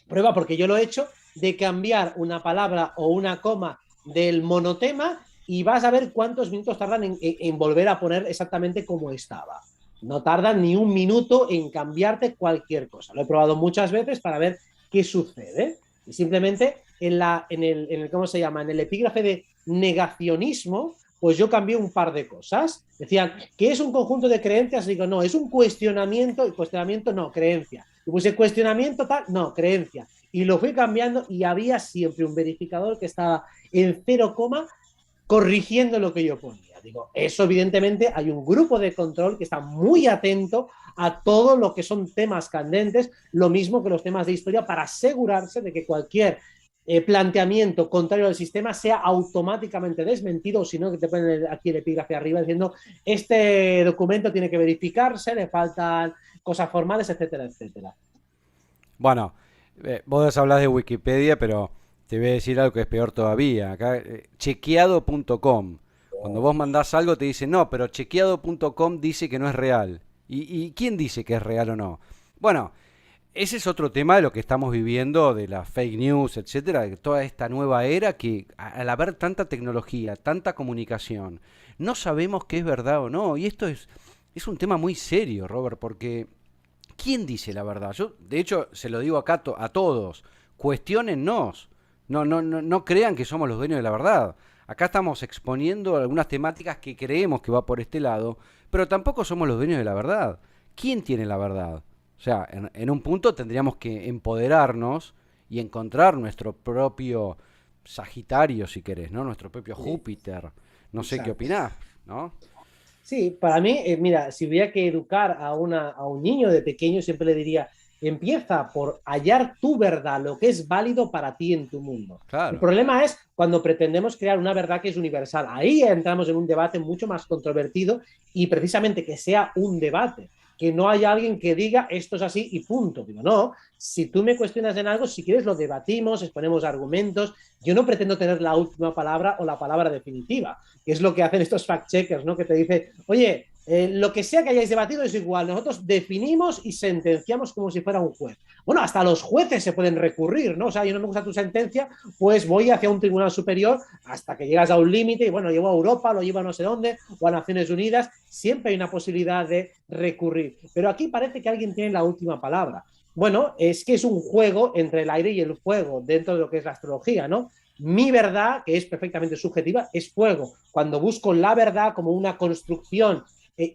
prueba porque yo lo he hecho, de cambiar una palabra o una coma del monotema y vas a ver cuántos minutos tardan en volver a poner exactamente como estaba. No tardan ni un minuto en cambiarte cualquier cosa. Lo he probado muchas veces para ver qué sucede. Y simplemente en el ¿cómo se llama? En el epígrafe de negacionismo, pues yo cambié un par de cosas. Decían que es un conjunto de creencias, y digo, no, es un cuestionamiento, y cuestionamiento no, creencia. Y puse cuestionamiento tal, no, creencia. Y lo fui cambiando y había siempre un verificador que estaba en 0, corrigiendo lo que yo ponía. Digo, eso evidentemente hay un grupo de control que está muy atento a todo lo que son temas candentes, lo mismo que los temas de historia, para asegurarse de que cualquier planteamiento contrario al sistema sea automáticamente desmentido, o si no, que te ponen aquí el epígrafe arriba diciendo este documento tiene que verificarse, le faltan cosas formales, etcétera, etcétera. Bueno, Vos hablas de Wikipedia, pero te voy a decir algo que es peor todavía. Acá, chequeado.com. Cuando vos mandás algo te dice, no, pero chequeado.com dice que no es real. ¿Y quién dice que es real o no? Bueno, ese es otro tema de lo que estamos viviendo, de las fake news, etcétera, de toda esta nueva era que al haber tanta tecnología, tanta comunicación, no sabemos qué es verdad o no. Y esto es un tema muy serio, Robert, porque ¿quién dice la verdad? Yo, de hecho, se lo digo acá a todos, cuestiónennos. No crean que somos los dueños de la verdad. Acá estamos exponiendo algunas temáticas que creemos que va por este lado, pero tampoco somos los dueños de la verdad. ¿Quién tiene la verdad? O sea, en un punto tendríamos que empoderarnos y encontrar nuestro propio Sagitario, si querés, ¿no? Nuestro propio Sí, Júpiter. No sé qué exacto. opinás, ¿no? Sí, para mí, mira, si hubiera que educar a un niño de pequeño, siempre le diría, empieza por hallar tu verdad, lo que es válido para ti en tu mundo. El Claro. problema es cuando pretendemos crear una verdad que es universal. Ahí entramos en un debate mucho más controvertido y precisamente que sea un debate, que no haya alguien que diga esto es así y punto. Digo, no, si tú me cuestionas en algo, si quieres lo debatimos, exponemos argumentos. Yo no pretendo tener la última palabra o la palabra definitiva, que es lo que hacen estos fact-checkers, ¿no? Que te dicen, oye, lo que sea que hayáis debatido es igual, nosotros definimos y sentenciamos como si fuera un juez. Bueno, hasta los jueces se pueden recurrir, ¿no? O sea, yo no me gusta tu sentencia, pues voy hacia un tribunal superior hasta que llegas a un límite y bueno, llevo a Europa, lo llevo a no sé dónde, o a Naciones Unidas, siempre hay una posibilidad de recurrir. Pero aquí parece que alguien tiene la última palabra. Bueno, es que es un juego entre el aire y el fuego dentro de lo que es la astrología, ¿no? Mi verdad, que es perfectamente subjetiva, es fuego. Cuando busco la verdad como una construcción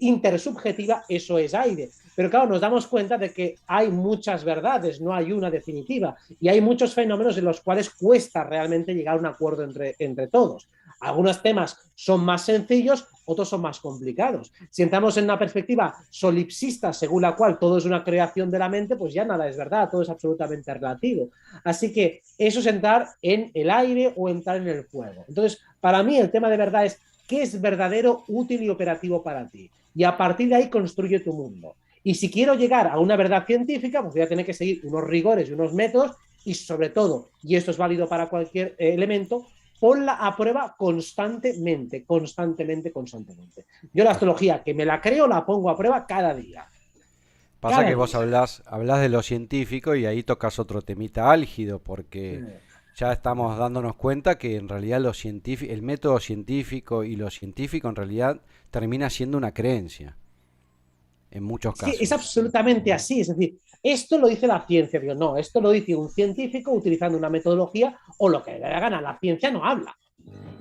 intersubjetiva, eso es aire. Pero claro, nos damos cuenta de que hay muchas verdades, no hay una definitiva. Y hay muchos fenómenos en los cuales cuesta realmente llegar a un acuerdo entre todos. Algunos temas son más sencillos, otros son más complicados. Si entramos en una perspectiva solipsista, según la cual todo es una creación de la mente, pues ya nada es verdad, todo es absolutamente relativo. Así que eso es entrar en el aire o entrar en el fuego. Entonces, para mí el tema de verdad es qué es verdadero, útil y operativo para ti. Y a partir de ahí construye tu mundo. Y si quiero llegar a una verdad científica, pues voy a tener que seguir unos rigores y unos métodos y sobre todo, y esto es válido para cualquier elemento, ponla a prueba constantemente, constantemente, constantemente. Yo la astrología, que me la creo, la pongo a prueba cada día. Pasa Cada que vos día. hablás de lo científico y ahí tocas otro temita álgido, Sí, porque ya estamos dándonos cuenta que en realidad el método científico y lo científico en realidad termina siendo una creencia, en muchos es que es casos. absolutamente así. Es decir, esto lo dice la ciencia. Digo, no, esto lo dice un científico utilizando una metodología o lo que le dé la gana. La ciencia no habla.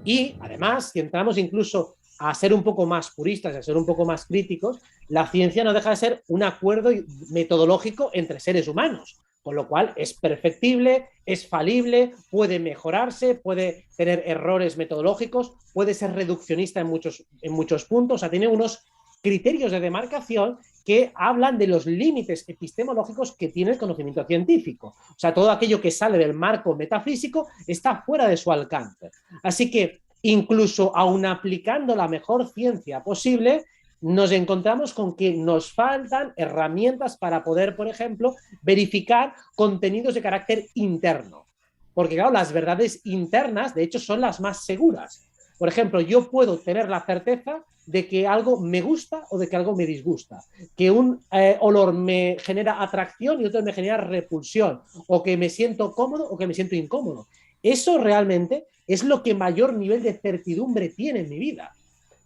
Y además, si entramos incluso a ser un poco más puristas, a ser un poco más críticos, la ciencia no deja de ser un acuerdo metodológico entre seres humanos, con lo cual es perfectible, es falible, puede mejorarse, puede tener errores metodológicos, puede ser reduccionista en muchos puntos, o sea, tiene unos criterios de demarcación que hablan de los límites epistemológicos que tiene el conocimiento científico. O sea, todo aquello que sale del marco metafísico está fuera de su alcance. Así que incluso aun aplicando la mejor ciencia posible, nos encontramos con que nos faltan herramientas para poder, por ejemplo, verificar contenidos de carácter interno. Porque, claro, las verdades internas, de hecho, son las más seguras. Por ejemplo, yo puedo tener la certeza de que algo me gusta o de que algo me disgusta, que un olor me genera atracción y otro me genera repulsión, o que me siento cómodo o que me siento incómodo. Eso realmente es lo que mayor nivel de certidumbre tiene en mi vida.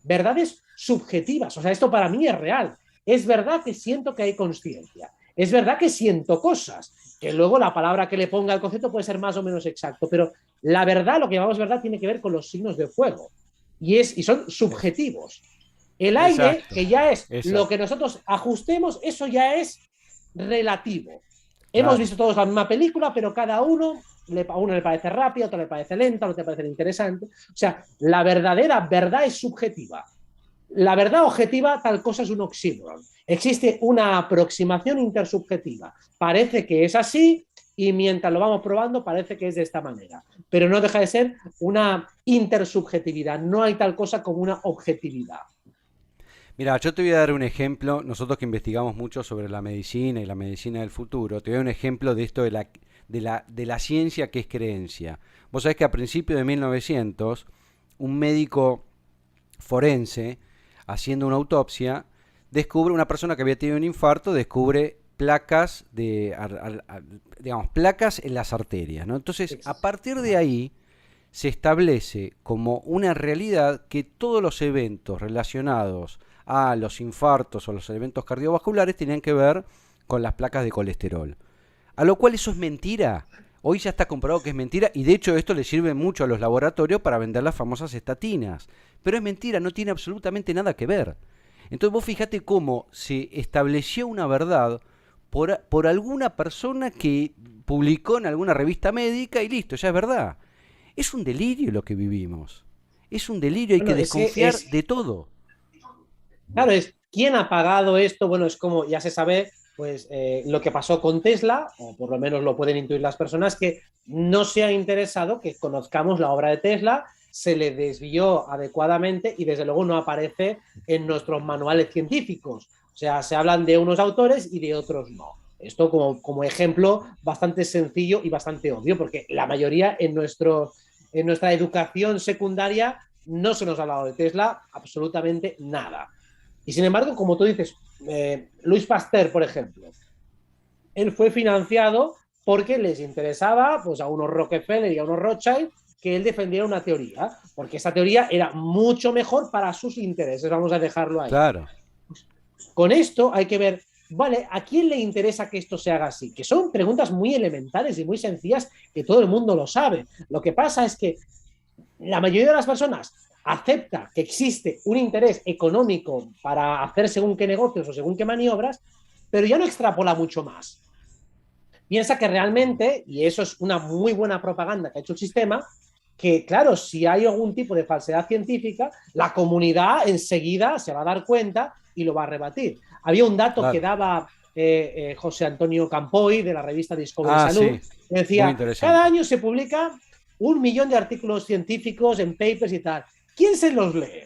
Verdades subjetivas, o sea, esto para mí es real. Es verdad que siento que hay conciencia, es verdad que siento cosas, que luego la palabra que le ponga al concepto puede ser más o menos exacto, pero la verdad, lo que llamamos verdad, tiene que ver con los signos de fuego y son Es- subjetivos. El aire, exacto, que ya es lo que exacto. nosotros ajustemos, eso ya es relativo. Hemos Claro. visto todos la misma película, pero cada uno, a uno le parece rápida, a otro le parece lenta, a otro le parece interesante. O sea, la verdadera verdad es subjetiva. La verdad objetiva, tal cosa es un oxímoron. Existe una aproximación intersubjetiva. Parece que es así y mientras lo vamos probando parece que es de esta manera. Pero no deja de ser una intersubjetividad. No hay tal cosa como una objetividad. Mira, yo te voy a dar un ejemplo, nosotros que investigamos mucho sobre la medicina y la medicina del futuro, te voy a dar un ejemplo de esto de la ciencia que es creencia. Vos sabés que a principios de 1900, un médico forense, haciendo una autopsia, descubre una persona que había tenido un infarto, descubre placas digamos, placas en las arterias, ¿no? Entonces, a partir de ahí se establece como una realidad que todos los eventos relacionados a los infartos o los eventos cardiovasculares tenían que ver con las placas de colesterol. A lo cual eso es mentira. Hoy ya está comprobado que es mentira y de hecho esto le sirve mucho a los laboratorios para vender las famosas estatinas. Pero es mentira, no tiene absolutamente nada que ver. Entonces vos fíjate cómo se estableció una verdad por alguna persona que publicó en alguna revista médica y listo, ya es verdad. Es un delirio lo que vivimos. Es un delirio, hay que desconfiar de todo. Claro, es quién ha pagado esto. Bueno, es como ya se sabe, pues lo que pasó con Tesla, o por lo menos lo pueden intuir las personas, que no se ha interesado que conozcamos la obra de Tesla, se le desvió adecuadamente y desde luego no aparece en nuestros manuales científicos. O sea, se hablan de unos autores y de otros no. Esto como ejemplo bastante sencillo y bastante obvio, porque la mayoría en nuestra educación secundaria no se nos ha hablado de Tesla absolutamente nada. Y sin embargo, como tú dices, Louis Pasteur, por ejemplo, él fue financiado porque les interesaba pues, a unos Rockefeller y a unos Rothschild que él defendiera una teoría, porque esa teoría era mucho mejor para sus intereses, vamos a dejarlo ahí. Claro. Con esto hay que ver, vale, ¿a quién le interesa que esto se haga así? Que son preguntas muy elementales y muy sencillas que todo el mundo lo sabe. Lo que pasa es que la mayoría de las personas acepta que existe un interés económico para hacer según qué negocios o según qué maniobras, pero ya no extrapola mucho más. Piensa que realmente, y eso es una muy buena propaganda que ha hecho el sistema, que claro, si hay algún tipo de falsedad científica, la comunidad enseguida se va a dar cuenta y lo va a rebatir. Había un dato que daba José Antonio Campoy de la revista Discovery Salud, que decía, cada año se publica 1 millón de artículos científicos en papers y tal. ¿Quién se los lee?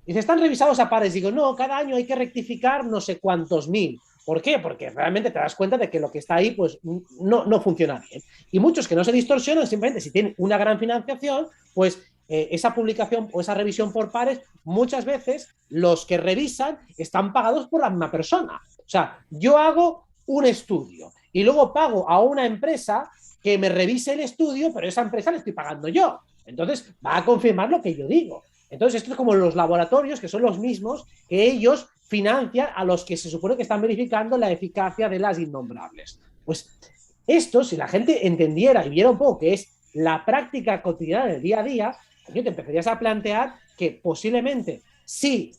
Y se están revisados a pares. Digo, no, cada año hay que rectificar no sé cuántos mil. ¿Por qué? Porque realmente te das cuenta de que lo que está ahí pues no funciona bien. Y muchos que no se distorsionan, simplemente si tienen una gran financiación, pues esa publicación o esa revisión por pares, muchas veces los que revisan están pagados por la misma persona. O sea, yo hago un estudio y luego pago a una empresa que me revise el estudio, pero esa empresa le estoy pagando yo. Entonces va a confirmar lo que yo digo. Entonces esto es como los laboratorios, que son los mismos que ellos financian a los que se supone que están verificando la eficacia de las innombrables. Pues esto, si la gente entendiera y viera un poco que es la práctica cotidiana del día a día, te empezarías a plantear que posiblemente si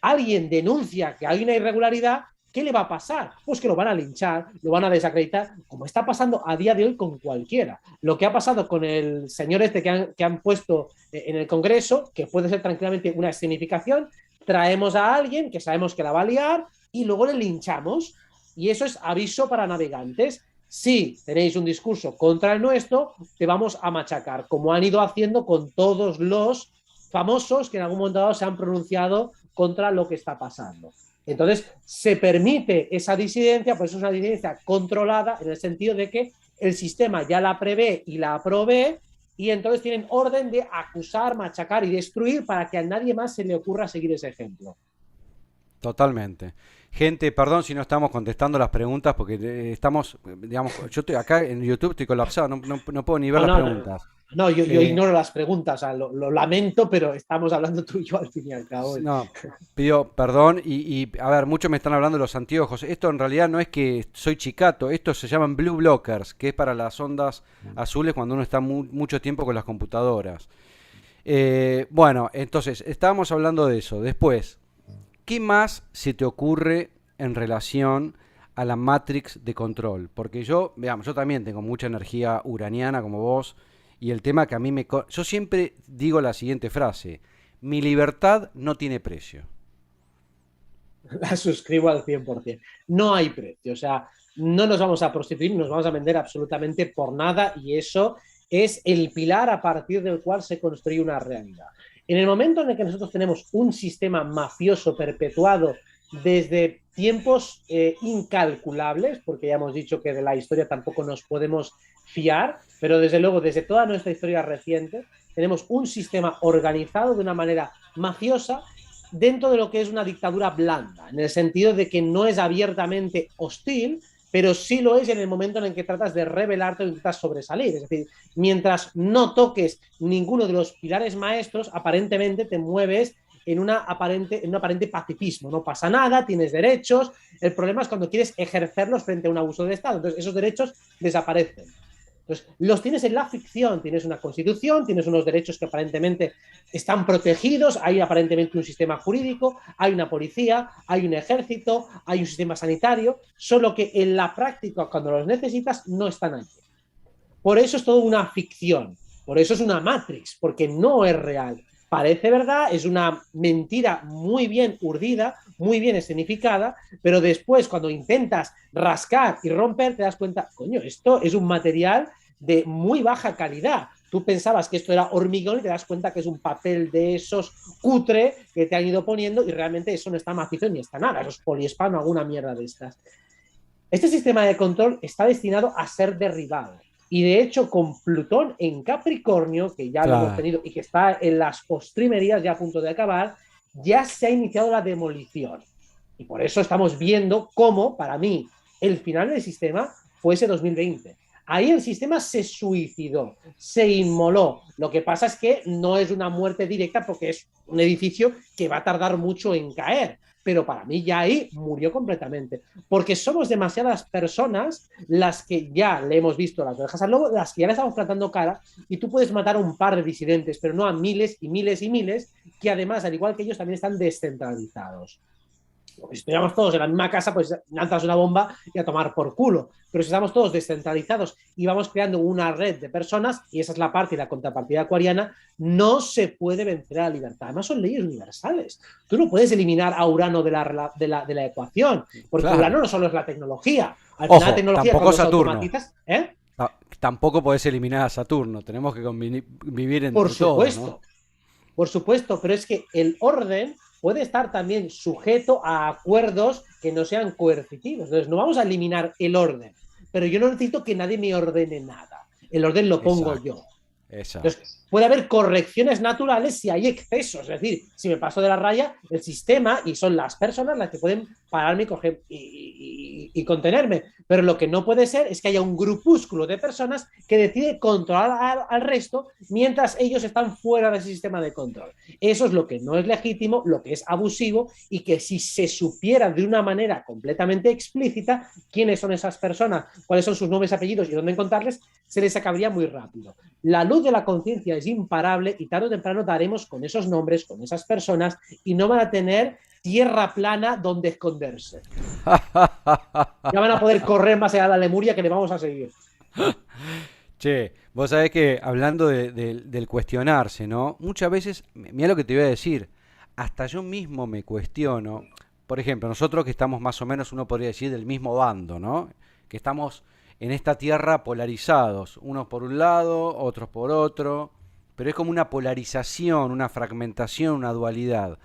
alguien denuncia que hay una irregularidad, ¿qué le va a pasar? Pues que lo van a linchar, lo van a desacreditar, como está pasando a día de hoy con cualquiera. Lo que ha pasado con el señor este que han puesto en el Congreso, que puede ser tranquilamente una escenificación, traemos a alguien que sabemos que la va a liar y luego le linchamos. Y eso es aviso para navegantes. Si tenéis un discurso contra el nuestro, te vamos a machacar, como han ido haciendo con todos los famosos que en algún momento dado se han pronunciado contra lo que está pasando. Entonces, se permite esa disidencia, pues es una disidencia controlada en el sentido de que el sistema ya la prevé y la provee y entonces tienen orden de acusar, machacar y destruir para que a nadie más se le ocurra seguir ese ejemplo. Totalmente. Gente, perdón si no estamos contestando las preguntas porque estamos, digamos, yo estoy acá en YouTube, estoy colapsado, no puedo ni ver las preguntas. No, yo ignoro las preguntas, o sea, lo lamento, pero estamos hablando tú y yo al fin y al cabo. No, pido perdón y a ver, muchos me están hablando de los anteojos. Esto en realidad no es que soy chicato, esto se llaman blue blockers, que es para las ondas azules cuando uno está mucho tiempo con las computadoras. Bueno, entonces, estábamos hablando de eso. Después, ¿qué más se te ocurre en relación a la Matrix de control? Porque yo también tengo mucha energía uraniana como vos. Y el tema que a mí yo siempre digo la siguiente frase: mi libertad no tiene precio. La suscribo al 100%. No hay precio, o sea, no nos vamos a prostituir, nos vamos a vender absolutamente por nada y eso es el pilar a partir del cual se construye una realidad. En el momento en el que nosotros tenemos un sistema mafioso perpetuado desde tiempos incalculables, porque ya hemos dicho que de la historia tampoco nos podemos fiar, pero desde luego desde toda nuestra historia reciente tenemos un sistema organizado de una manera mafiosa dentro de lo que es una dictadura blanda, en el sentido de que no es abiertamente hostil, pero sí lo es en el momento en el que tratas de rebelarte o intentas sobresalir. Es decir, mientras no toques ninguno de los pilares maestros, aparentemente te mueves en un aparente pacifismo. No pasa nada, tienes derechos. El problema es cuando quieres ejercerlos frente a un abuso de Estado. Entonces, esos derechos desaparecen. Entonces, los tienes en la ficción, tienes una constitución, tienes unos derechos que aparentemente están protegidos, hay aparentemente un sistema jurídico, hay una policía, hay un ejército, hay un sistema sanitario, solo que en la práctica, cuando los necesitas, no están allí. Por eso es todo una ficción, por eso es una Matrix, porque no es real. Parece verdad, es una mentira muy bien urdida, muy bien escenificada, pero después cuando intentas rascar y romper te das cuenta, coño, esto es un material de muy baja calidad. Tú pensabas que esto era hormigón y te das cuenta que es un papel de esos cutre que te han ido poniendo y realmente eso no está macizo ni está nada, eso es poliespano o alguna mierda de estas. Este sistema de control está destinado a ser derribado. Y de hecho, con Plutón en Capricornio, que ya lo hemos tenido y que está en las postrimerías ya a punto de acabar, ya se ha iniciado la demolición. Y por eso estamos viendo cómo, para mí, el final del sistema fue ese 2020. Ahí el sistema se suicidó, se inmoló. Lo que pasa es que no es una muerte directa porque es un edificio que va a tardar mucho en caer. Pero para mí ya ahí murió completamente. Porque somos demasiadas personas las que ya le hemos visto las orejas al lobo, las que ya le estamos plantando cara, y tú puedes matar a un par de disidentes, pero no a miles y miles y miles, que además, al igual que ellos, también están descentralizados. Si estuviéramos todos en la misma casa, pues lanzas una bomba y a tomar por culo. Pero si estamos todos descentralizados y vamos creando una red de personas, y esa es la parte y la contrapartida acuariana, no se puede vencer a la libertad. Además, son leyes universales. Tú no puedes eliminar a Urano de la ecuación, porque claro, Urano no solo es la tecnología. Al Ojo, final, la tecnología, tampoco Saturno. Tampoco puedes eliminar a Saturno. Tenemos que vivir entre por supuesto, todos, ¿no? Por supuesto, pero es que el orden puede estar también sujeto a acuerdos que no sean coercitivos. Entonces, no vamos a eliminar el orden, pero yo no necesito que nadie me ordene nada. El orden lo pongo yo. Entonces, puede haber correcciones naturales si hay excesos. Es decir, si me paso de la raya, el sistema y son las personas las que pueden pararme y coger y contenerme. Pero lo que no puede ser es que haya un grupúsculo de personas que decide controlar al resto mientras ellos están fuera de ese sistema de control. Eso es lo que no es legítimo, lo que es abusivo y que si se supiera de una manera completamente explícita quiénes son esas personas, cuáles son sus nombres, apellidos y dónde encontrarles, se les acabaría muy rápido. La luz de la conciencia es imparable y tarde o temprano daremos con esos nombres, con esas personas y no van a tener tierra plana donde esconderse. Ya van a poder correr más allá de la Lemuria que le vamos a seguir. Che, vos sabés que hablando del cuestionarse, ¿no? Muchas veces, mira lo que te voy a decir, hasta yo mismo me cuestiono. Por ejemplo, nosotros que estamos más o menos, uno podría decir, del mismo bando, ¿no? Que estamos en esta tierra polarizados, unos por un lado, otros por otro, pero es como una polarización, una fragmentación, una dualidad.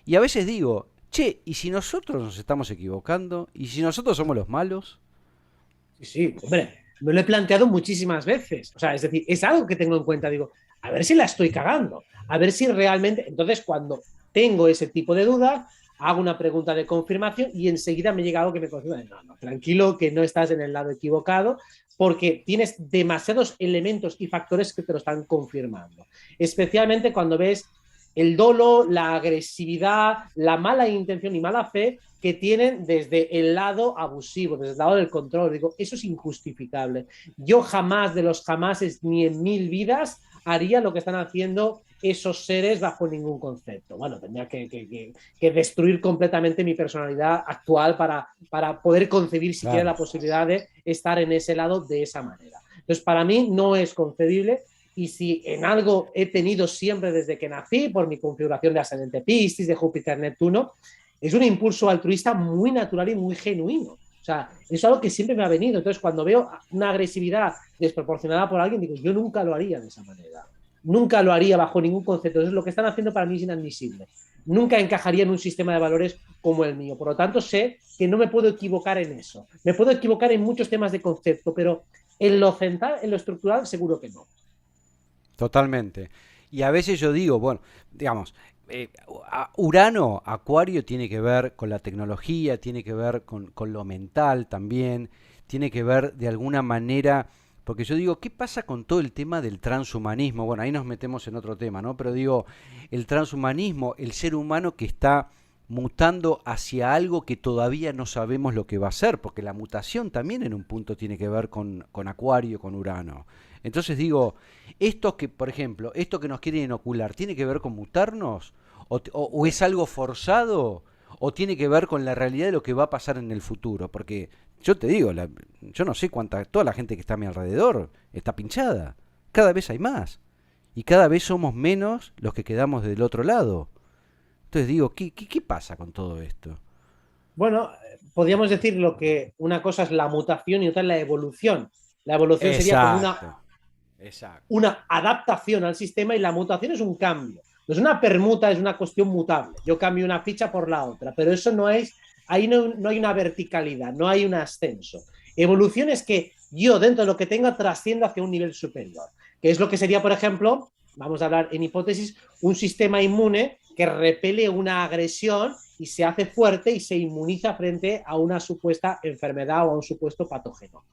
Y a veces digo, che, ¿y si nosotros nos estamos equivocando? ¿Y si nosotros somos los malos? Sí, hombre, me lo he planteado muchísimas veces. O sea, es decir, es algo que tengo en cuenta. Digo, a ver si la estoy cagando, a ver si realmente... Entonces, cuando tengo ese tipo de dudas, hago una pregunta de confirmación y enseguida me llega algo que me confirma. No, tranquilo, que no estás en el lado equivocado, porque tienes demasiados elementos y factores que te lo están confirmando. Especialmente cuando ves el dolo, la agresividad, la mala intención y mala fe que tienen desde el lado abusivo, desde el lado del control. Digo, eso es injustificable. Yo jamás de los jamases ni en 1000 vidas haría lo que están haciendo esos seres bajo ningún concepto. Bueno, tendría que destruir completamente mi personalidad actual para poder concebir siquiera la posibilidad de estar en ese lado de esa manera. Entonces, para mí no es concebible. Y si en algo he tenido siempre desde que nací, por mi configuración de ascendente Piscis, de Júpiter, Neptuno, es un impulso altruista muy natural y muy genuino. O sea, es algo que siempre me ha venido. Entonces, cuando veo una agresividad desproporcionada por alguien, digo, yo nunca lo haría de esa manera. nunca lo haría bajo ningún concepto. Entonces, lo que están haciendo para mí es inadmisible. Nunca encajaría en un sistema de valores como el mío. Por lo tanto, sé que no me puedo equivocar en eso. Me puedo equivocar en muchos temas de concepto, pero en lo central, en lo estructural, seguro que no. Totalmente. Y a veces yo digo, bueno, digamos, Urano, Acuario tiene que ver con la tecnología, tiene que ver con lo mental también, tiene que ver de alguna manera, porque yo digo, ¿qué pasa con todo el tema del transhumanismo? Bueno, ahí nos metemos en otro tema, ¿no? Pero digo, el transhumanismo, el ser humano que está mutando hacia algo que todavía no sabemos lo que va a ser, porque la mutación también en un punto tiene que ver con Acuario, con Urano. Entonces digo, esto que, por ejemplo, esto que nos quieren inocular, ¿tiene que ver con mutarnos? ¿O es algo forzado? ¿O tiene que ver con la realidad de lo que va a pasar en el futuro? Porque yo te digo, yo no sé cuánta, toda la gente que está a mi alrededor está pinchada. Cada vez hay más. Y cada vez somos menos los que quedamos del otro lado. Entonces digo, ¿qué pasa con todo esto? Bueno, podríamos decir lo que una cosa es la mutación y otra es la evolución. La evolución sería como Exacto, exacto. una adaptación al sistema y la mutación es un cambio. Pues una permuta es una cuestión mutable. Yo cambio una ficha por la otra, pero eso no es, ahí no hay una verticalidad, no hay un ascenso. Evolución es que yo, dentro de lo que tenga, trasciendo hacia un nivel superior, que es lo que sería, por ejemplo, vamos a hablar en hipótesis, un sistema inmune que repele una agresión y se hace fuerte y se inmuniza frente a una supuesta enfermedad o a un supuesto patógeno.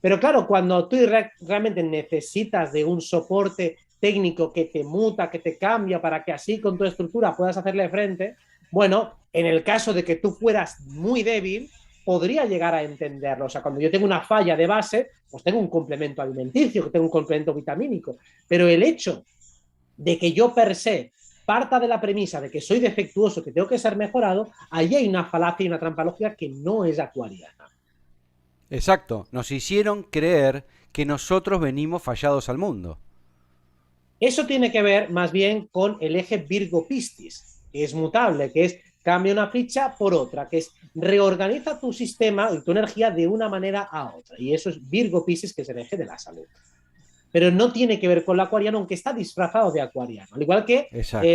Pero claro, cuando tú realmente necesitas de un soporte técnico que te muta, que te cambia para que así con tu estructura puedas hacerle frente, bueno, en el caso de que tú fueras muy débil, podría llegar a entenderlo. O sea, cuando yo tengo una falla de base, pues tengo un complemento alimenticio, tengo un complemento vitamínico. Pero el hecho de que yo per se parta de la premisa de que soy defectuoso, que tengo que ser mejorado, ahí hay una falacia y una trampa lógica que no es acuariana. Exacto. Nos hicieron creer que nosotros venimos fallados al mundo. Eso tiene que ver más bien con el eje Virgo-Piscis, que es mutable, que es cambia una ficha por otra, que es reorganiza tu sistema y tu energía de una manera a otra. Y eso es Virgo-Piscis, que es el eje de la salud. Pero no tiene que ver con el acuariano, aunque está disfrazado de acuariano. Al igual que Exacto.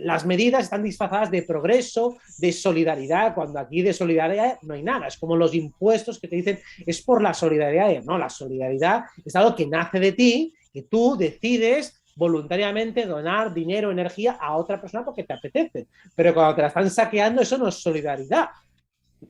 las medidas están disfrazadas de progreso, de solidaridad, cuando aquí de solidaridad no hay nada. Es como los impuestos que te dicen, es por la solidaridad. No, la solidaridad es algo que nace de ti, que tú decides voluntariamente donar dinero, energía a otra persona porque te apetece. Pero cuando te la están saqueando, eso no es solidaridad.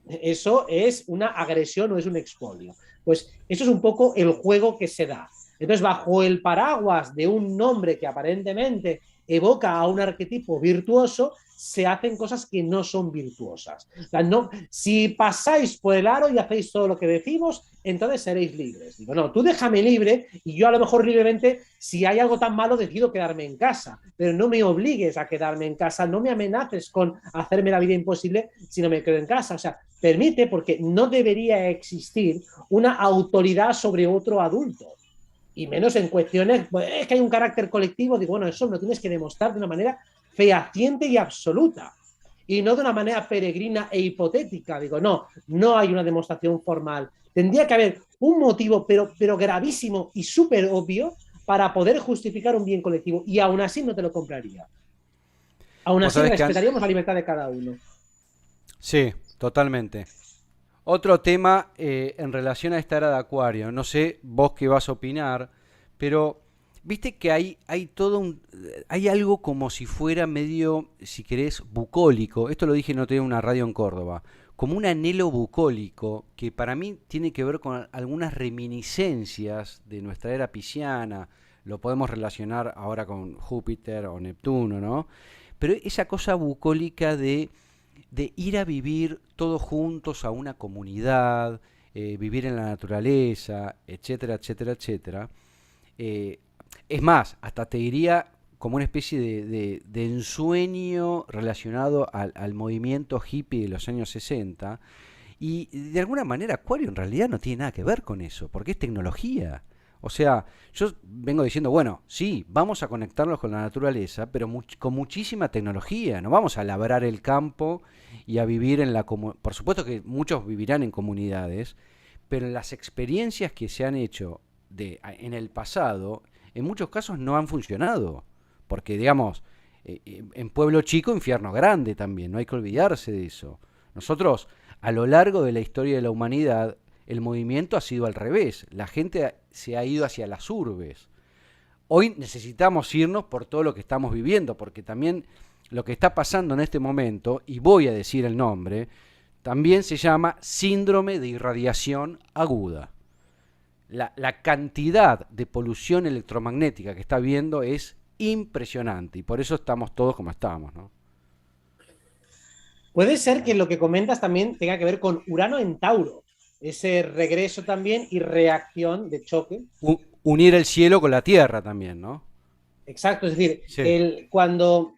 Eso es una agresión o es un expolio. Pues eso es un poco el juego que se da. Entonces, bajo el paraguas de un nombre que aparentemente evoca a un arquetipo virtuoso, se hacen cosas que no son virtuosas. O sea, no, si pasáis por el aro y hacéis todo lo que decimos, entonces seréis libres. Digo, no, tú déjame libre y yo a lo mejor libremente, si hay algo tan malo, decido quedarme en casa, pero no me obligues a quedarme en casa, no me amenaces con hacerme la vida imposible si no me quedo en casa. O sea, permite, porque no debería existir una autoridad sobre otro adulto y menos en cuestiones, pues, es que hay un carácter colectivo, digo, bueno, eso lo tienes que demostrar de una manera fehaciente y absoluta, y no de una manera peregrina e hipotética. Digo, no, no hay una demostración formal. Tendría que haber un motivo, pero gravísimo y súper obvio, para poder justificar un bien colectivo, y aún así no te lo compraría. Aún Vos así sabés que respetaríamos la libertad de cada uno. sí, totalmente. Otro tema en relación a esta era de Acuario, no sé vos qué vas a opinar, pero viste que hay todo hay algo como si fuera medio, si querés, bucólico. Esto lo dije en otro día en una radio en Córdoba, como un anhelo bucólico que para mí tiene que ver con algunas reminiscencias de nuestra era pisciana. Lo podemos relacionar ahora con Júpiter o Neptuno, ¿no? Pero esa cosa bucólica de ir a vivir todos juntos a una comunidad, vivir en la naturaleza, etcétera, etcétera, etcétera. Eh, es más, hasta te diría como una especie de ensueño relacionado al movimiento hippie de los años 60. Y de alguna manera Acuario en realidad no tiene nada que ver con eso, porque es tecnología. O sea, yo vengo diciendo, bueno, sí, vamos a conectarlos con la naturaleza, pero con muchísima tecnología. No vamos a labrar el campo y a vivir en la comunidad. Por supuesto que muchos vivirán en comunidades, pero las experiencias que se han hecho en el pasado en muchos casos no han funcionado. Porque, digamos, en pueblo chico, infierno grande también, no hay que olvidarse de eso. Nosotros, a lo largo de la historia de la humanidad, el movimiento ha sido al revés. La gente se ha ido hacia las urbes. Hoy necesitamos irnos por todo lo que estamos viviendo, porque también lo que está pasando en este momento, y voy a decir el nombre, también se llama síndrome de irradiación aguda. La cantidad de polución electromagnética que está habiendo es impresionante, y por eso estamos todos como estamos, ¿no? Puede ser que lo que comentas también tenga que ver con Urano en Tauro, ese regreso también y reacción de choque. Unir el cielo con la tierra también, ¿no? Exacto, es decir, Sí. cuando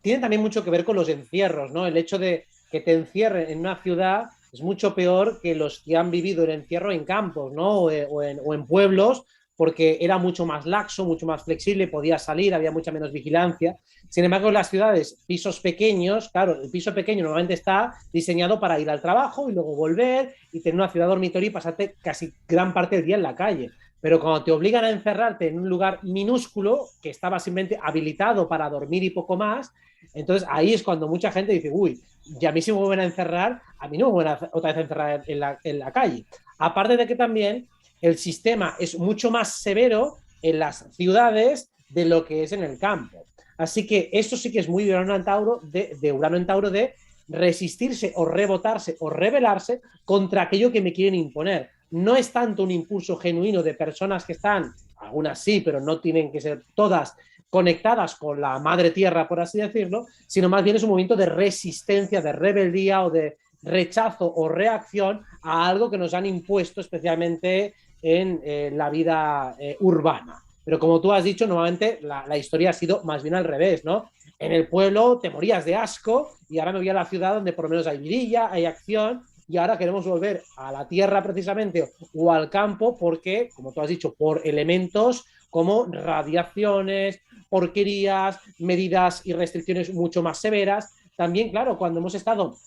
tiene también mucho que ver con los encierros, ¿no? El hecho de que te encierren en una ciudad es mucho peor que los que han vivido el encierro en campos, ¿no? O en pueblos, porque era mucho más laxo, mucho más flexible, podía salir, había mucha menos vigilancia. Sin embargo, en las ciudades, pisos pequeños, claro, el piso pequeño normalmente está diseñado para ir al trabajo y luego volver y tener una ciudad dormitorio y pasarte casi gran parte del día en la calle. Pero cuando te obligan a encerrarte en un lugar minúsculo que estaba simplemente habilitado para dormir y poco más, entonces ahí es cuando mucha gente dice, uy, y a mí si me vuelven a encerrar, a mí no me vuelven a otra vez a encerrar en la calle. Aparte de que también el sistema es mucho más severo en las ciudades de lo que es en el campo. Así que eso sí que es muy Urano en Tauro, de Urano en Tauro, de resistirse o rebotarse o rebelarse contra aquello que me quieren imponer. No es tanto un impulso genuino de personas que están, algunas sí, pero no tienen que ser todas conectadas con la madre tierra, por así decirlo, sino más bien es un movimiento de resistencia, de rebeldía o de rechazo o reacción a algo que nos han impuesto especialmente en la vida urbana. Pero como tú has dicho, normalmente la historia ha sido más bien al revés, ¿no? En el pueblo te morías de asco y ahora me voy a la ciudad donde por lo menos hay vidilla, hay acción y ahora queremos volver a la tierra precisamente o al campo porque, como tú has dicho, por elementos como radiaciones, porquerías, medidas y restricciones mucho más severas. También, claro, cuando hemos estado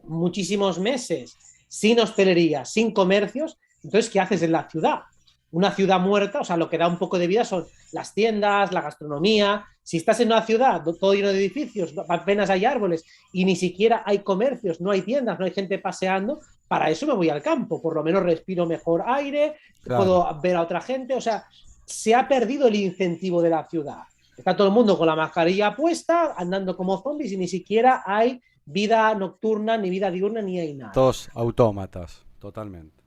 muchísimos meses sin hostelería, sin comercios, entonces, ¿qué haces en la ciudad? Una ciudad muerta, o sea, lo que da un poco de vida son las tiendas, la gastronomía. Si estás en una ciudad todo lleno de edificios, apenas hay árboles y ni siquiera hay comercios, no hay tiendas, no hay gente paseando, para eso me voy al campo, por lo menos respiro mejor aire, Claro. puedo ver a otra gente, o sea, se ha perdido el incentivo de la ciudad. Está todo el mundo con la mascarilla puesta, andando como zombies y ni siquiera hay vida nocturna, ni vida diurna, ni hay nada. Todos autómatas, totalmente.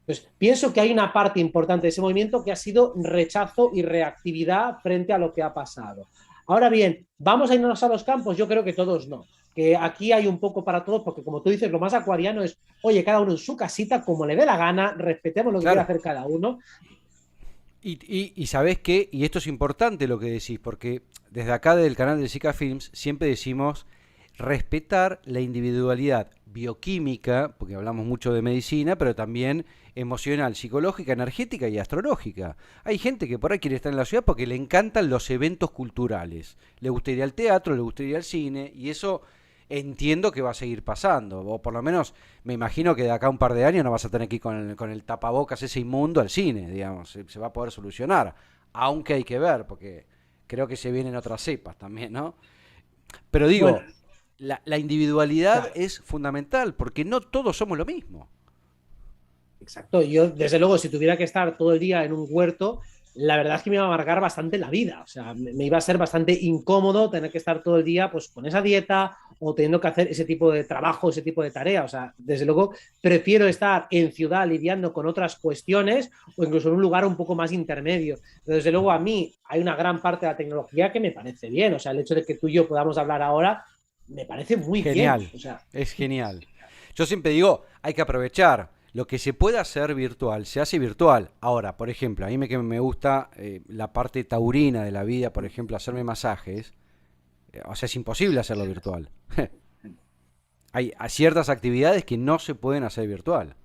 Pues pienso que hay una parte importante de ese movimiento que ha sido rechazo y reactividad frente a lo que ha pasado. Ahora bien, ¿vamos a irnos a los campos? Yo creo que todos no. Que aquí hay un poco para todos, porque como tú dices, lo más acuariano es, oye, cada uno en su casita, como le dé la gana, respetemos lo que quiera Claro. hacer cada uno. Y ¿sabés qué? Y esto es importante lo que decís, porque desde acá del canal de Zika Films siempre decimos respetar la individualidad bioquímica, porque hablamos mucho de medicina, pero también emocional, psicológica, energética y astrológica. Hay gente que por ahí quiere estar en la ciudad porque le encantan los eventos culturales. Le gusta ir al teatro, le gusta ir al cine, y eso entiendo que va a seguir pasando. O por lo menos me imagino que de acá a un par de años no vas a tener que ir con el tapabocas ese inmundo al cine, digamos. Se va a poder solucionar. Aunque hay que ver, porque creo que se vienen otras cepas también, ¿no? Pero Bueno, digo, la individualidad claro. es fundamental, porque no todos somos lo mismo. Exacto. Yo, desde luego, si tuviera que estar todo el día en un huerto, la verdad es que me iba a amargar bastante la vida. O sea, me iba a ser bastante incómodo tener que estar todo el día pues con esa dieta o teniendo que hacer ese tipo de trabajo, ese tipo de tarea. O sea, desde luego, prefiero estar en ciudad lidiando con otras cuestiones o incluso en un lugar un poco más intermedio. Pero desde luego, a mí hay una gran parte de la tecnología que me parece bien. O sea, el hecho de que tú y yo podamos hablar ahora me parece muy bien. Genial, O sea, es genial. Yo siempre digo, hay que aprovechar. Lo que se puede hacer virtual, se hace virtual. Ahora, por ejemplo, a mí que me gusta la parte taurina de la vida, por ejemplo, hacerme masajes. O sea, es imposible hacerlo virtual. Hay ciertas actividades que no se pueden hacer virtual.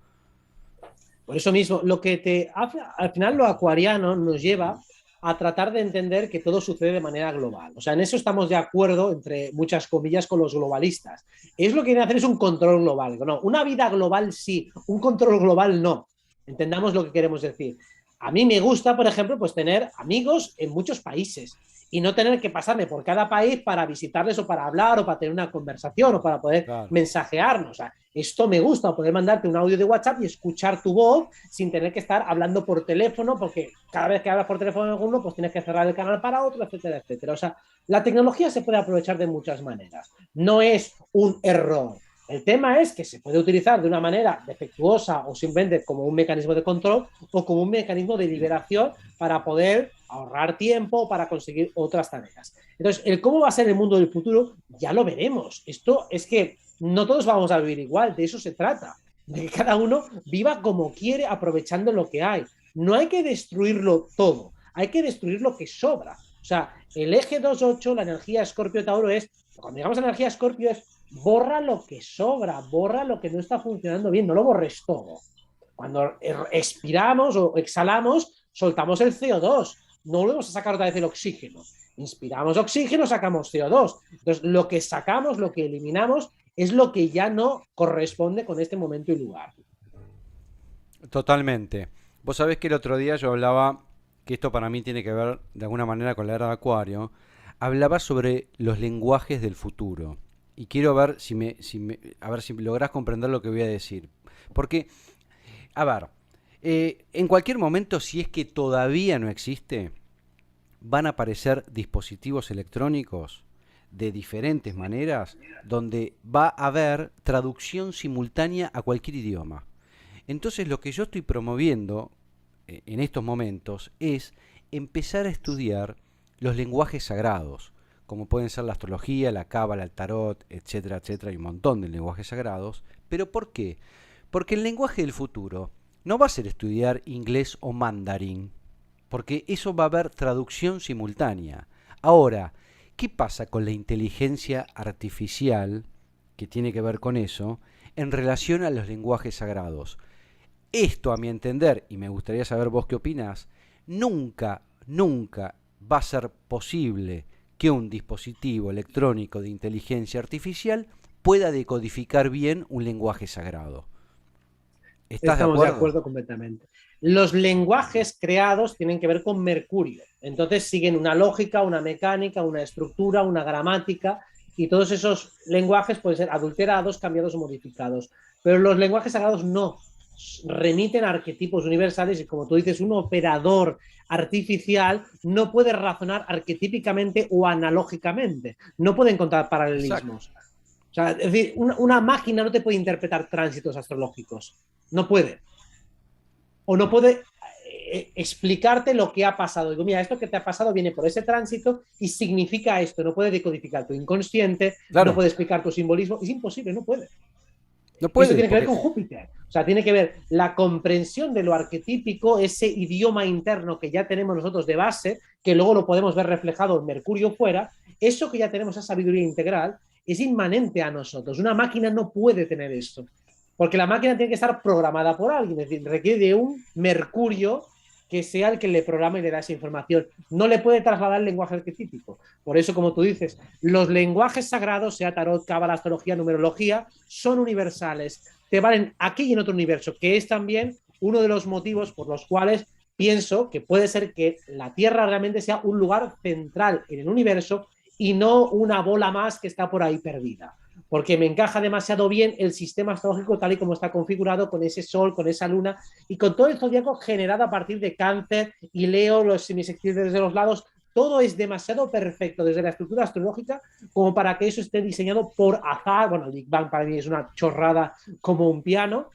por eso mismo, lo que te hace, al final lo acuariano nos lleva a tratar de entender que todo sucede de manera global. O sea, en eso estamos de acuerdo, entre muchas comillas, con los globalistas. Es lo que quieren hacer es un control global. No, una vida global sí, un control global no. Entendamos lo que queremos decir. A mí me gusta, por ejemplo, pues tener amigos en muchos países y no tener que pasarme por cada país para visitarles o para hablar o para tener una conversación o para poder Claro. mensajearnos. O sea, esto me gusta, poder mandarte un audio de WhatsApp y escuchar tu voz sin tener que estar hablando por teléfono, porque cada vez que hablas por teléfono con uno, pues tienes que cerrar el canal para otro, etcétera, etcétera. O sea, la tecnología se puede aprovechar de muchas maneras. No es un error. El tema es que se puede utilizar de una manera defectuosa o simplemente como un mecanismo de control o como un mecanismo de liberación para poder ahorrar tiempo o para conseguir otras tareas. Entonces, el cómo va a ser el mundo del futuro ya lo veremos. Esto es que no todos vamos a vivir igual, de eso se trata, de que cada uno viva como quiere aprovechando lo que hay. No hay que destruirlo todo, hay que destruir lo que sobra. O sea, el eje 2.8, la energía Escorpio-Tauro es, cuando llegamos a la energía Escorpio es borra lo que sobra, borra lo que no está funcionando bien, no lo borres todo. Cuando expiramos o exhalamos, soltamos el CO2, no volvemos a sacar otra vez el oxígeno. Inspiramos oxígeno, sacamos CO2. Entonces, lo que sacamos, lo que eliminamos, es lo que ya no corresponde con este momento y lugar. Totalmente. Vos sabés que el otro día yo hablaba, que esto para mí tiene que ver de alguna manera con la era de Acuario, hablaba sobre los lenguajes del futuro. Y quiero ver a ver si lográs comprender lo que voy a decir. Porque, a ver, en cualquier momento, si es que todavía no existe, van a aparecer dispositivos electrónicos de diferentes maneras donde va a haber traducción simultánea a cualquier idioma. Entonces lo que yo estoy promoviendo en estos momentos es empezar a estudiar los lenguajes sagrados, como pueden ser la astrología, la cábala, el tarot, etcétera, etcétera, y un montón de lenguajes sagrados. ¿Pero por qué? Porque el lenguaje del futuro no va a ser estudiar inglés o mandarín, porque eso va a haber traducción simultánea. Ahora, ¿qué pasa con la inteligencia artificial, que tiene que ver con eso, en relación a los lenguajes sagrados? Esto, a mi entender, y me gustaría saber vos qué opinás, nunca va a ser posible que un dispositivo electrónico de inteligencia artificial pueda decodificar bien un lenguaje sagrado. ¿Estás de Estamos de acuerdo? acuerdo completamente. Los lenguajes creados tienen que ver con Mercurio. Entonces siguen una lógica, una mecánica, una estructura, una gramática, y todos esos lenguajes pueden ser adulterados, cambiados o modificados. Pero los lenguajes sagrados no remiten a arquetipos universales y, como tú dices, un operador artificial no puede razonar arquetípicamente o analógicamente. No puede encontrar paralelismos. Exacto. O sea, es decir, una máquina no te puede interpretar tránsitos astrológicos. No puede. O no puede explicarte lo que ha pasado. Digo, mira, esto que te ha pasado viene por ese tránsito y significa esto. No puede decodificar tu inconsciente, no Claro, puede explicar tu simbolismo. Es imposible, no puede. no Y eso puede, tiene que ver porque con Júpiter. O sea, tiene que ver la comprensión de lo arquetípico, ese idioma interno que ya tenemos nosotros de base, que luego lo podemos ver reflejado en Mercurio fuera. Eso que ya tenemos, esa sabiduría integral, es inmanente a nosotros. Una máquina no puede tener esto. Porque la máquina tiene que estar programada por alguien, es decir, requiere de un Mercurio que sea el que le programa y le da esa información. No le puede trasladar el lenguaje arquetípico. Por eso, como tú dices, los lenguajes sagrados, sea tarot, cábala, astrología, numerología, son universales. Te valen aquí y en otro universo, que es también uno de los motivos por los cuales pienso que puede ser que la Tierra realmente sea un lugar central en el universo y no una bola más que está por ahí perdida, porque me encaja demasiado bien el sistema astrológico tal y como está configurado, con ese sol, con esa luna y con todo el zodiaco generado a partir de Cáncer y Leo, los semisectiles desde los lados. Todo es demasiado perfecto desde la estructura astrológica como para que eso esté diseñado por azar. Bueno, el Big Bang para mí es una chorrada como un piano,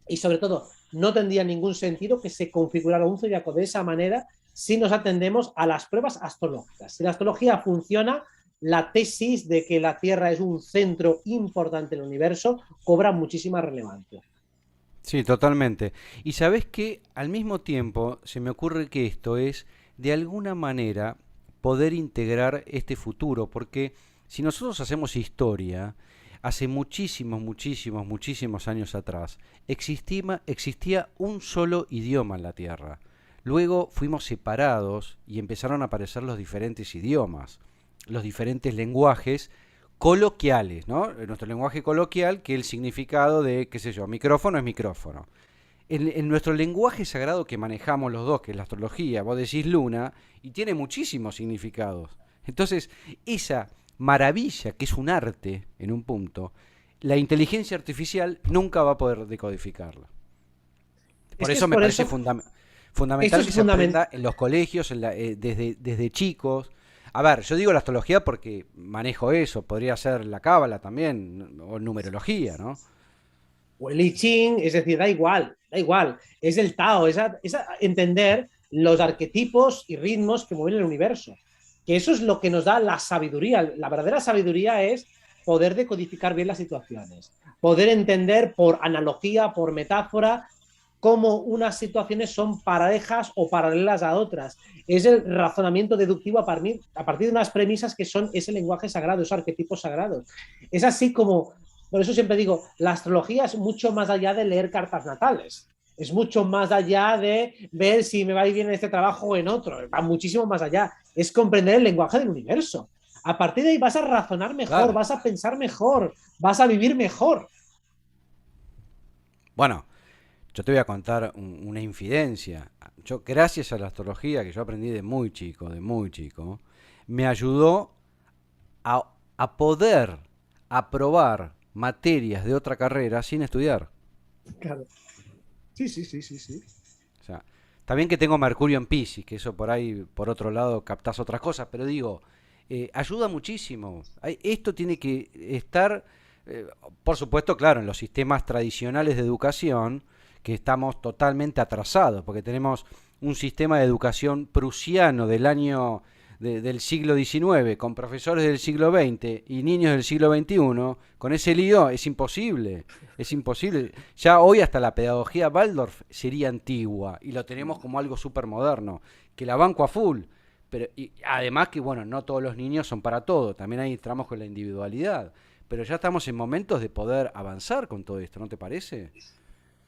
y sobre todo no tendría ningún sentido que se configurara un zodiaco de esa manera si nos atendemos a las pruebas astrológicas. Si la astrología funciona, la tesis de que la Tierra es un centro importante en el universo cobra muchísima relevancia. sí, totalmente. Y sabés que al mismo tiempo se me ocurre que esto es de alguna manera poder integrar este futuro, porque si nosotros hacemos historia, hace muchísimos años atrás, existía un solo idioma en la Tierra. Luego fuimos separados y empezaron a aparecer los diferentes idiomas, los diferentes lenguajes coloquiales, ¿no? Nuestro lenguaje coloquial, que el significado de, qué sé yo, micrófono es micrófono. en nuestro lenguaje sagrado que manejamos los dos, que es la astrología, vos decís luna, y tiene muchísimos significados. Entonces, esa maravilla, que es un arte en un punto, la inteligencia artificial nunca va a poder decodificarla. Es Por que es eso me por parece eso, esto fundamental es que se fundamental. aprenda en los colegios, desde chicos. A ver, yo digo la astrología porque manejo eso, podría ser la cábala también, o numerología, ¿no? O el I Ching, es decir, da igual, es el Tao, es entender los arquetipos y ritmos que mueven el universo, que eso es lo que nos da la sabiduría. La verdadera sabiduría es poder decodificar bien las situaciones, poder entender por analogía, por metáfora, cómo unas situaciones son parejas o paralelas a otras. Es el razonamiento deductivo a partir de unas premisas que son ese lenguaje sagrado, esos arquetipos sagrados. Es así como, por eso siempre digo, la astrología es mucho más allá de leer cartas natales. Es mucho más allá de ver si me va a ir bien en este trabajo o en otro. Va muchísimo más allá. Es comprender el lenguaje del universo. A partir de ahí vas a razonar mejor, Claro. vas a pensar mejor, vas a vivir mejor. Bueno, yo te voy a contar una infidencia. Yo, gracias a la astrología que yo aprendí de muy chico, me ayudó a poder aprobar materias de otra carrera sin estudiar. Claro. Sí, sí, sí, sí, sí. O sea, también que tengo Mercurio en Piscis, que eso por ahí, por otro lado, captás otras cosas, pero digo, ayuda muchísimo. Esto tiene que estar, eh, por supuesto, claro, en los sistemas tradicionales de educación, que estamos totalmente atrasados, porque tenemos un sistema de educación prusiano del siglo XIX, con profesores del siglo XX y niños del siglo XXI, con ese lío es imposible. Es imposible. Ya hoy hasta la pedagogía Waldorf sería antigua y lo tenemos como algo súper moderno, que la banco a full. Pero y además que, bueno, no todos los niños son para todo, también ahí entramos con la individualidad. Pero ya estamos en momentos de poder avanzar con todo esto, ¿no te parece?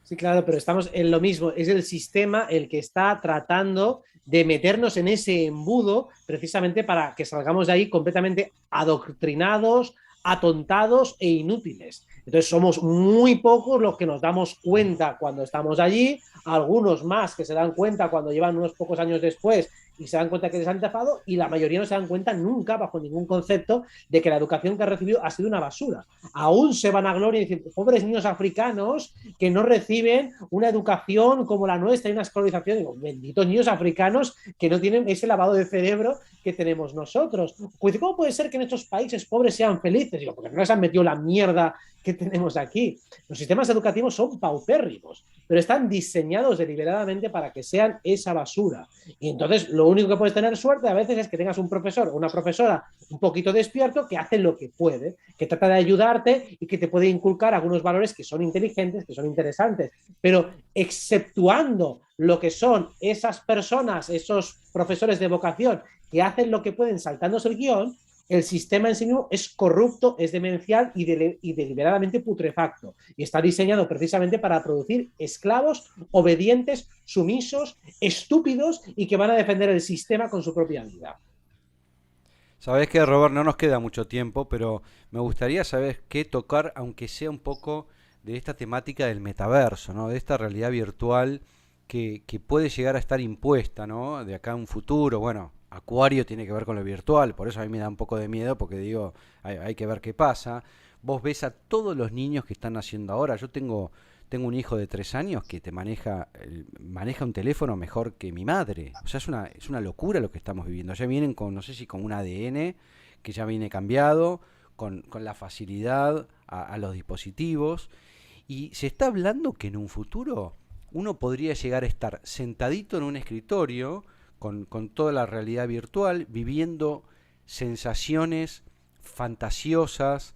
Sí, claro, pero estamos en lo mismo. Es el sistema el que está tratando de meternos en ese embudo precisamente para que salgamos de ahí completamente adoctrinados, atontados e inútiles. Entonces somos muy pocos los que nos damos cuenta cuando estamos allí, algunos más que se dan cuenta cuando llevan unos pocos años después y se dan cuenta que les han tapado, y la mayoría no se dan cuenta nunca, bajo ningún concepto, de que la educación que ha recibido ha sido una basura. Aún se van a gloria y dicen, pobres niños africanos que no reciben una educación como la nuestra y una escolarización. Digo, benditos niños africanos que no tienen ese lavado de cerebro que tenemos nosotros. Pues, ¿cómo puede ser que en estos países pobres sean felices? Digo, porque no les han metido la mierda que tenemos aquí. Los sistemas educativos son paupérrimos, pero están diseñados deliberadamente para que sean esa basura. Y entonces lo único que puedes tener suerte a veces es que tengas un profesor o una profesora un poquito despierto que hace lo que puede, que trata de ayudarte y que te puede inculcar algunos valores que son inteligentes, que son interesantes, pero exceptuando lo que son esas personas, esos profesores de vocación que hacen lo que pueden saltándose el guión, el sistema en sí mismo es corrupto, es demencial y deliberadamente putrefacto. Y está diseñado precisamente para producir esclavos obedientes, sumisos, estúpidos y que van a defender el sistema con su propia vida. Sabés que, Robert, no nos queda mucho tiempo, pero me gustaría saber qué tocar, aunque sea un poco de esta temática del metaverso, ¿no? De esta realidad virtual que puede llegar a estar impuesta, ¿no? De acá a un futuro. Bueno, Acuario tiene que ver con lo virtual, por eso a mí me da un poco de miedo, porque digo, hay que ver qué pasa. Vos ves a todos los niños que están naciendo ahora. Tengo un hijo de 3 años que te maneja un teléfono mejor que mi madre. O sea, es una locura lo que estamos viviendo. Ya vienen con, no sé si con un ADN que ya viene cambiado, con la facilidad a los dispositivos. Y se está hablando que en un futuro uno podría llegar a estar sentadito en un escritorio con toda la realidad virtual, viviendo sensaciones fantasiosas,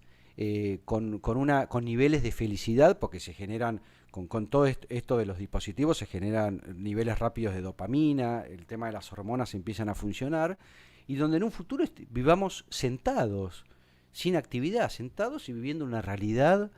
con niveles de felicidad, porque se generan, con todo esto de los dispositivos, se generan niveles rápidos de dopamina, el tema de las hormonas empiezan a funcionar, y donde en un futuro vivamos sentados, sin actividad, sentados y viviendo una realidad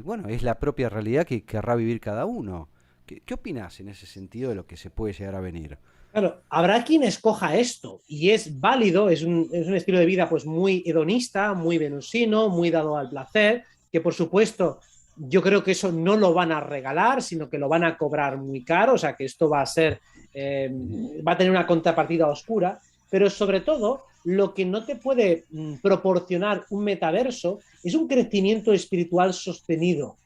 bueno, es la propia realidad que querrá vivir cada uno. ¿Qué opinás en ese sentido de lo que se puede llegar a venir? Claro, habrá quien escoja esto y es válido, es un estilo de vida pues muy hedonista, muy venusino, muy dado al placer, que por supuesto yo creo que eso no lo van a regalar, sino que lo van a cobrar muy caro, o sea que esto va a ser, va a tener una contrapartida oscura, pero sobre todo lo que no te puede proporcionar un metaverso es un crecimiento espiritual sostenido.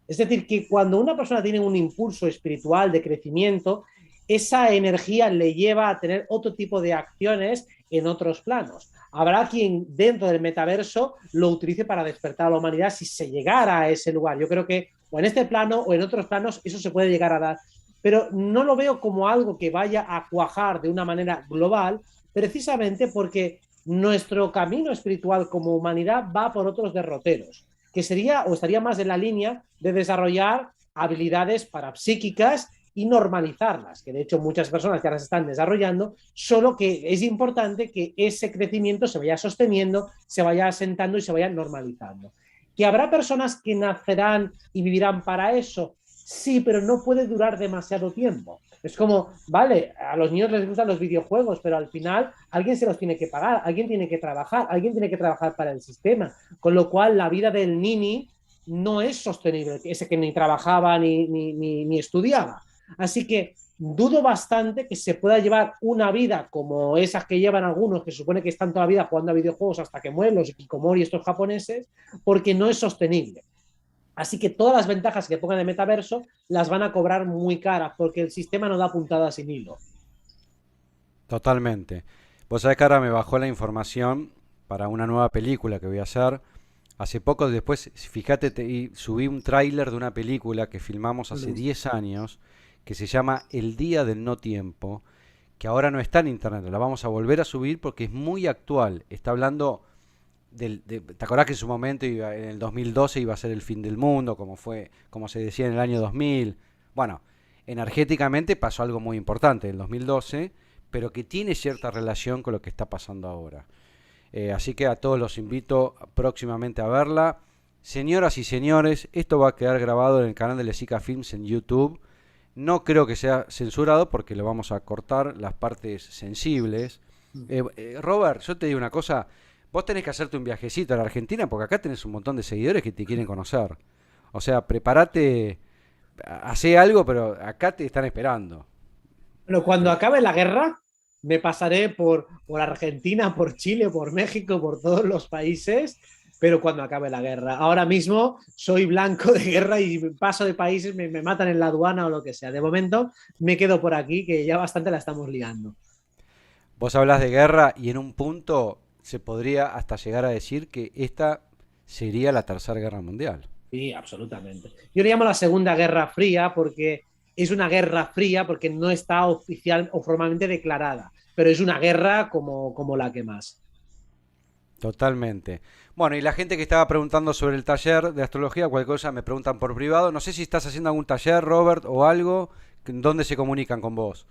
Es decir, que cuando una persona tiene un impulso espiritual de crecimiento, esa energía le lleva a tener otro tipo de acciones en otros planos. Habrá quien dentro del metaverso lo utilice para despertar a la humanidad si se llegara a ese lugar. Yo creo que o en este plano o en otros planos eso se puede llegar a dar, pero no lo veo como algo que vaya a cuajar de una manera global, precisamente porque nuestro camino espiritual como humanidad va por otros derroteros, que sería o estaría más en la línea de desarrollar habilidades parapsíquicas y normalizarlas, que de hecho muchas personas ya las están desarrollando, solo que es importante que ese crecimiento se vaya sosteniendo, se vaya asentando y se vaya normalizando. ¿Que habrá personas que nacerán y vivirán para eso? Sí, pero no puede durar demasiado tiempo. Es como, vale, a los niños les gustan los videojuegos, pero al final alguien se los tiene que pagar, alguien tiene que trabajar para el sistema. Con lo cual, la vida del nini no es sostenible, ese que ni trabajaba ni estudiaba. Así que dudo bastante que se pueda llevar una vida como esas que llevan algunos, que se supone que están toda la vida jugando a videojuegos hasta que mueren los hikikomori estos japoneses, porque no es sostenible. Así que todas las ventajas que pongan de metaverso las van a cobrar muy caras porque el sistema no da puntada sin hilo. Totalmente. Vos sabés que ahora me bajó la información para una nueva película que voy a hacer. Hace poco después, fíjate, subí un tráiler de una película que filmamos hace 10 años, que se llama El Día del No Tiempo, que ahora no está en internet, la vamos a volver a subir porque es muy actual. Está hablando ¿te acordás que en su momento en el 2012 iba a ser el fin del mundo, como fue, como se decía en el año 2000? Bueno, energéticamente pasó algo muy importante en el 2012, pero que tiene cierta relación con lo que está pasando ahora. Así que a todos los invito próximamente a verla. Señoras y señores, esto va a quedar grabado en el canal de Lesica Films en YouTube. No creo que sea censurado porque lo vamos a cortar las partes sensibles. Robert, yo te digo una cosa. Vos tenés que hacerte un viajecito a la Argentina porque acá tenés un montón de seguidores que te quieren conocer. O sea, prepárate, hacé algo, pero acá te están esperando. Bueno, cuando acabe la guerra, me pasaré por Argentina, por Chile, por México, por todos los países, pero cuando acabe la guerra. Ahora mismo soy blanco de guerra y paso de países, me matan en la aduana o lo que sea. De momento me quedo por aquí, que ya bastante la estamos liando. Vos hablas de guerra y en un punto se podría hasta llegar a decir que esta sería la tercera guerra mundial. Sí, absolutamente. Yo le llamo la Segunda Guerra Fría porque es una guerra fría porque no está oficial o formalmente declarada, pero es una guerra como la que más. Totalmente. Bueno, y la gente que estaba preguntando sobre el taller de astrología, cualquier cosa me preguntan por privado. No sé si estás haciendo algún taller, Robert, o algo. ¿Dónde se comunican con vos?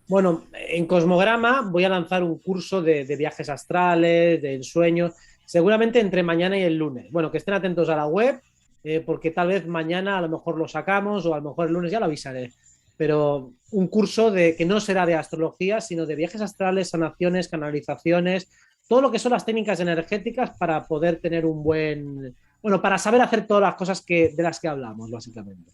Bueno, en Cosmograma voy a lanzar un curso de viajes astrales, de ensueños, seguramente entre mañana y el lunes. Bueno, que estén atentos a la web, porque tal vez mañana a lo mejor lo sacamos o a lo mejor el lunes ya lo avisaré. Pero un curso que no será de astrología, sino de viajes astrales, sanaciones, canalizaciones, todo lo que son las técnicas energéticas para poder tener un buen, bueno, para saber hacer todas las cosas de las que hablamos, básicamente.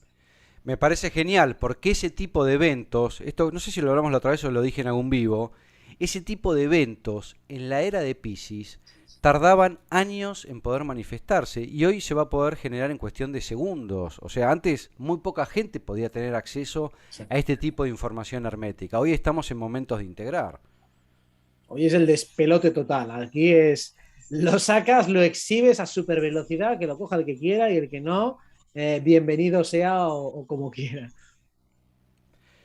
Me parece genial porque ese tipo de eventos, esto no sé si lo hablamos la otra vez o lo dije en algún vivo, ese tipo de eventos en la era de Piscis tardaban años en poder manifestarse y hoy se va a poder generar en cuestión de segundos. O sea, antes muy poca gente podía tener acceso Sí. a este tipo de información hermética. Hoy estamos en momentos de integrar. Hoy es el despelote total. Aquí es, lo sacas, lo exhibes a super velocidad, que lo coja el que quiera y el que no, bienvenido sea o como quiera.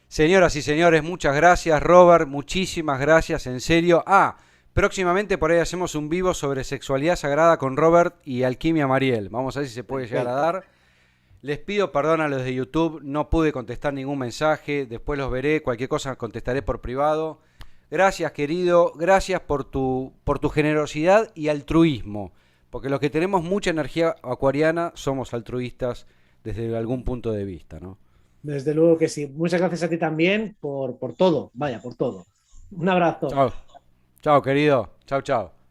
Señoras y señores, muchas gracias, Robert, muchísimas gracias, en serio. Próximamente por ahí hacemos un vivo sobre sexualidad sagrada con Robert y Alquimia Mariel. Vamos a ver si se puede llegar a Perfecto. dar. Les pido perdón a los de YouTube, no pude contestar ningún mensaje, después los veré, cualquier cosa contestaré por privado. Gracias, querido, gracias por tu generosidad y altruismo, porque los que tenemos mucha energía acuariana somos altruistas desde algún punto de vista, ¿no? Desde luego que sí. Muchas gracias a ti también por todo. Vaya, por todo. Un abrazo. Chao, chao, querido, chao, chao.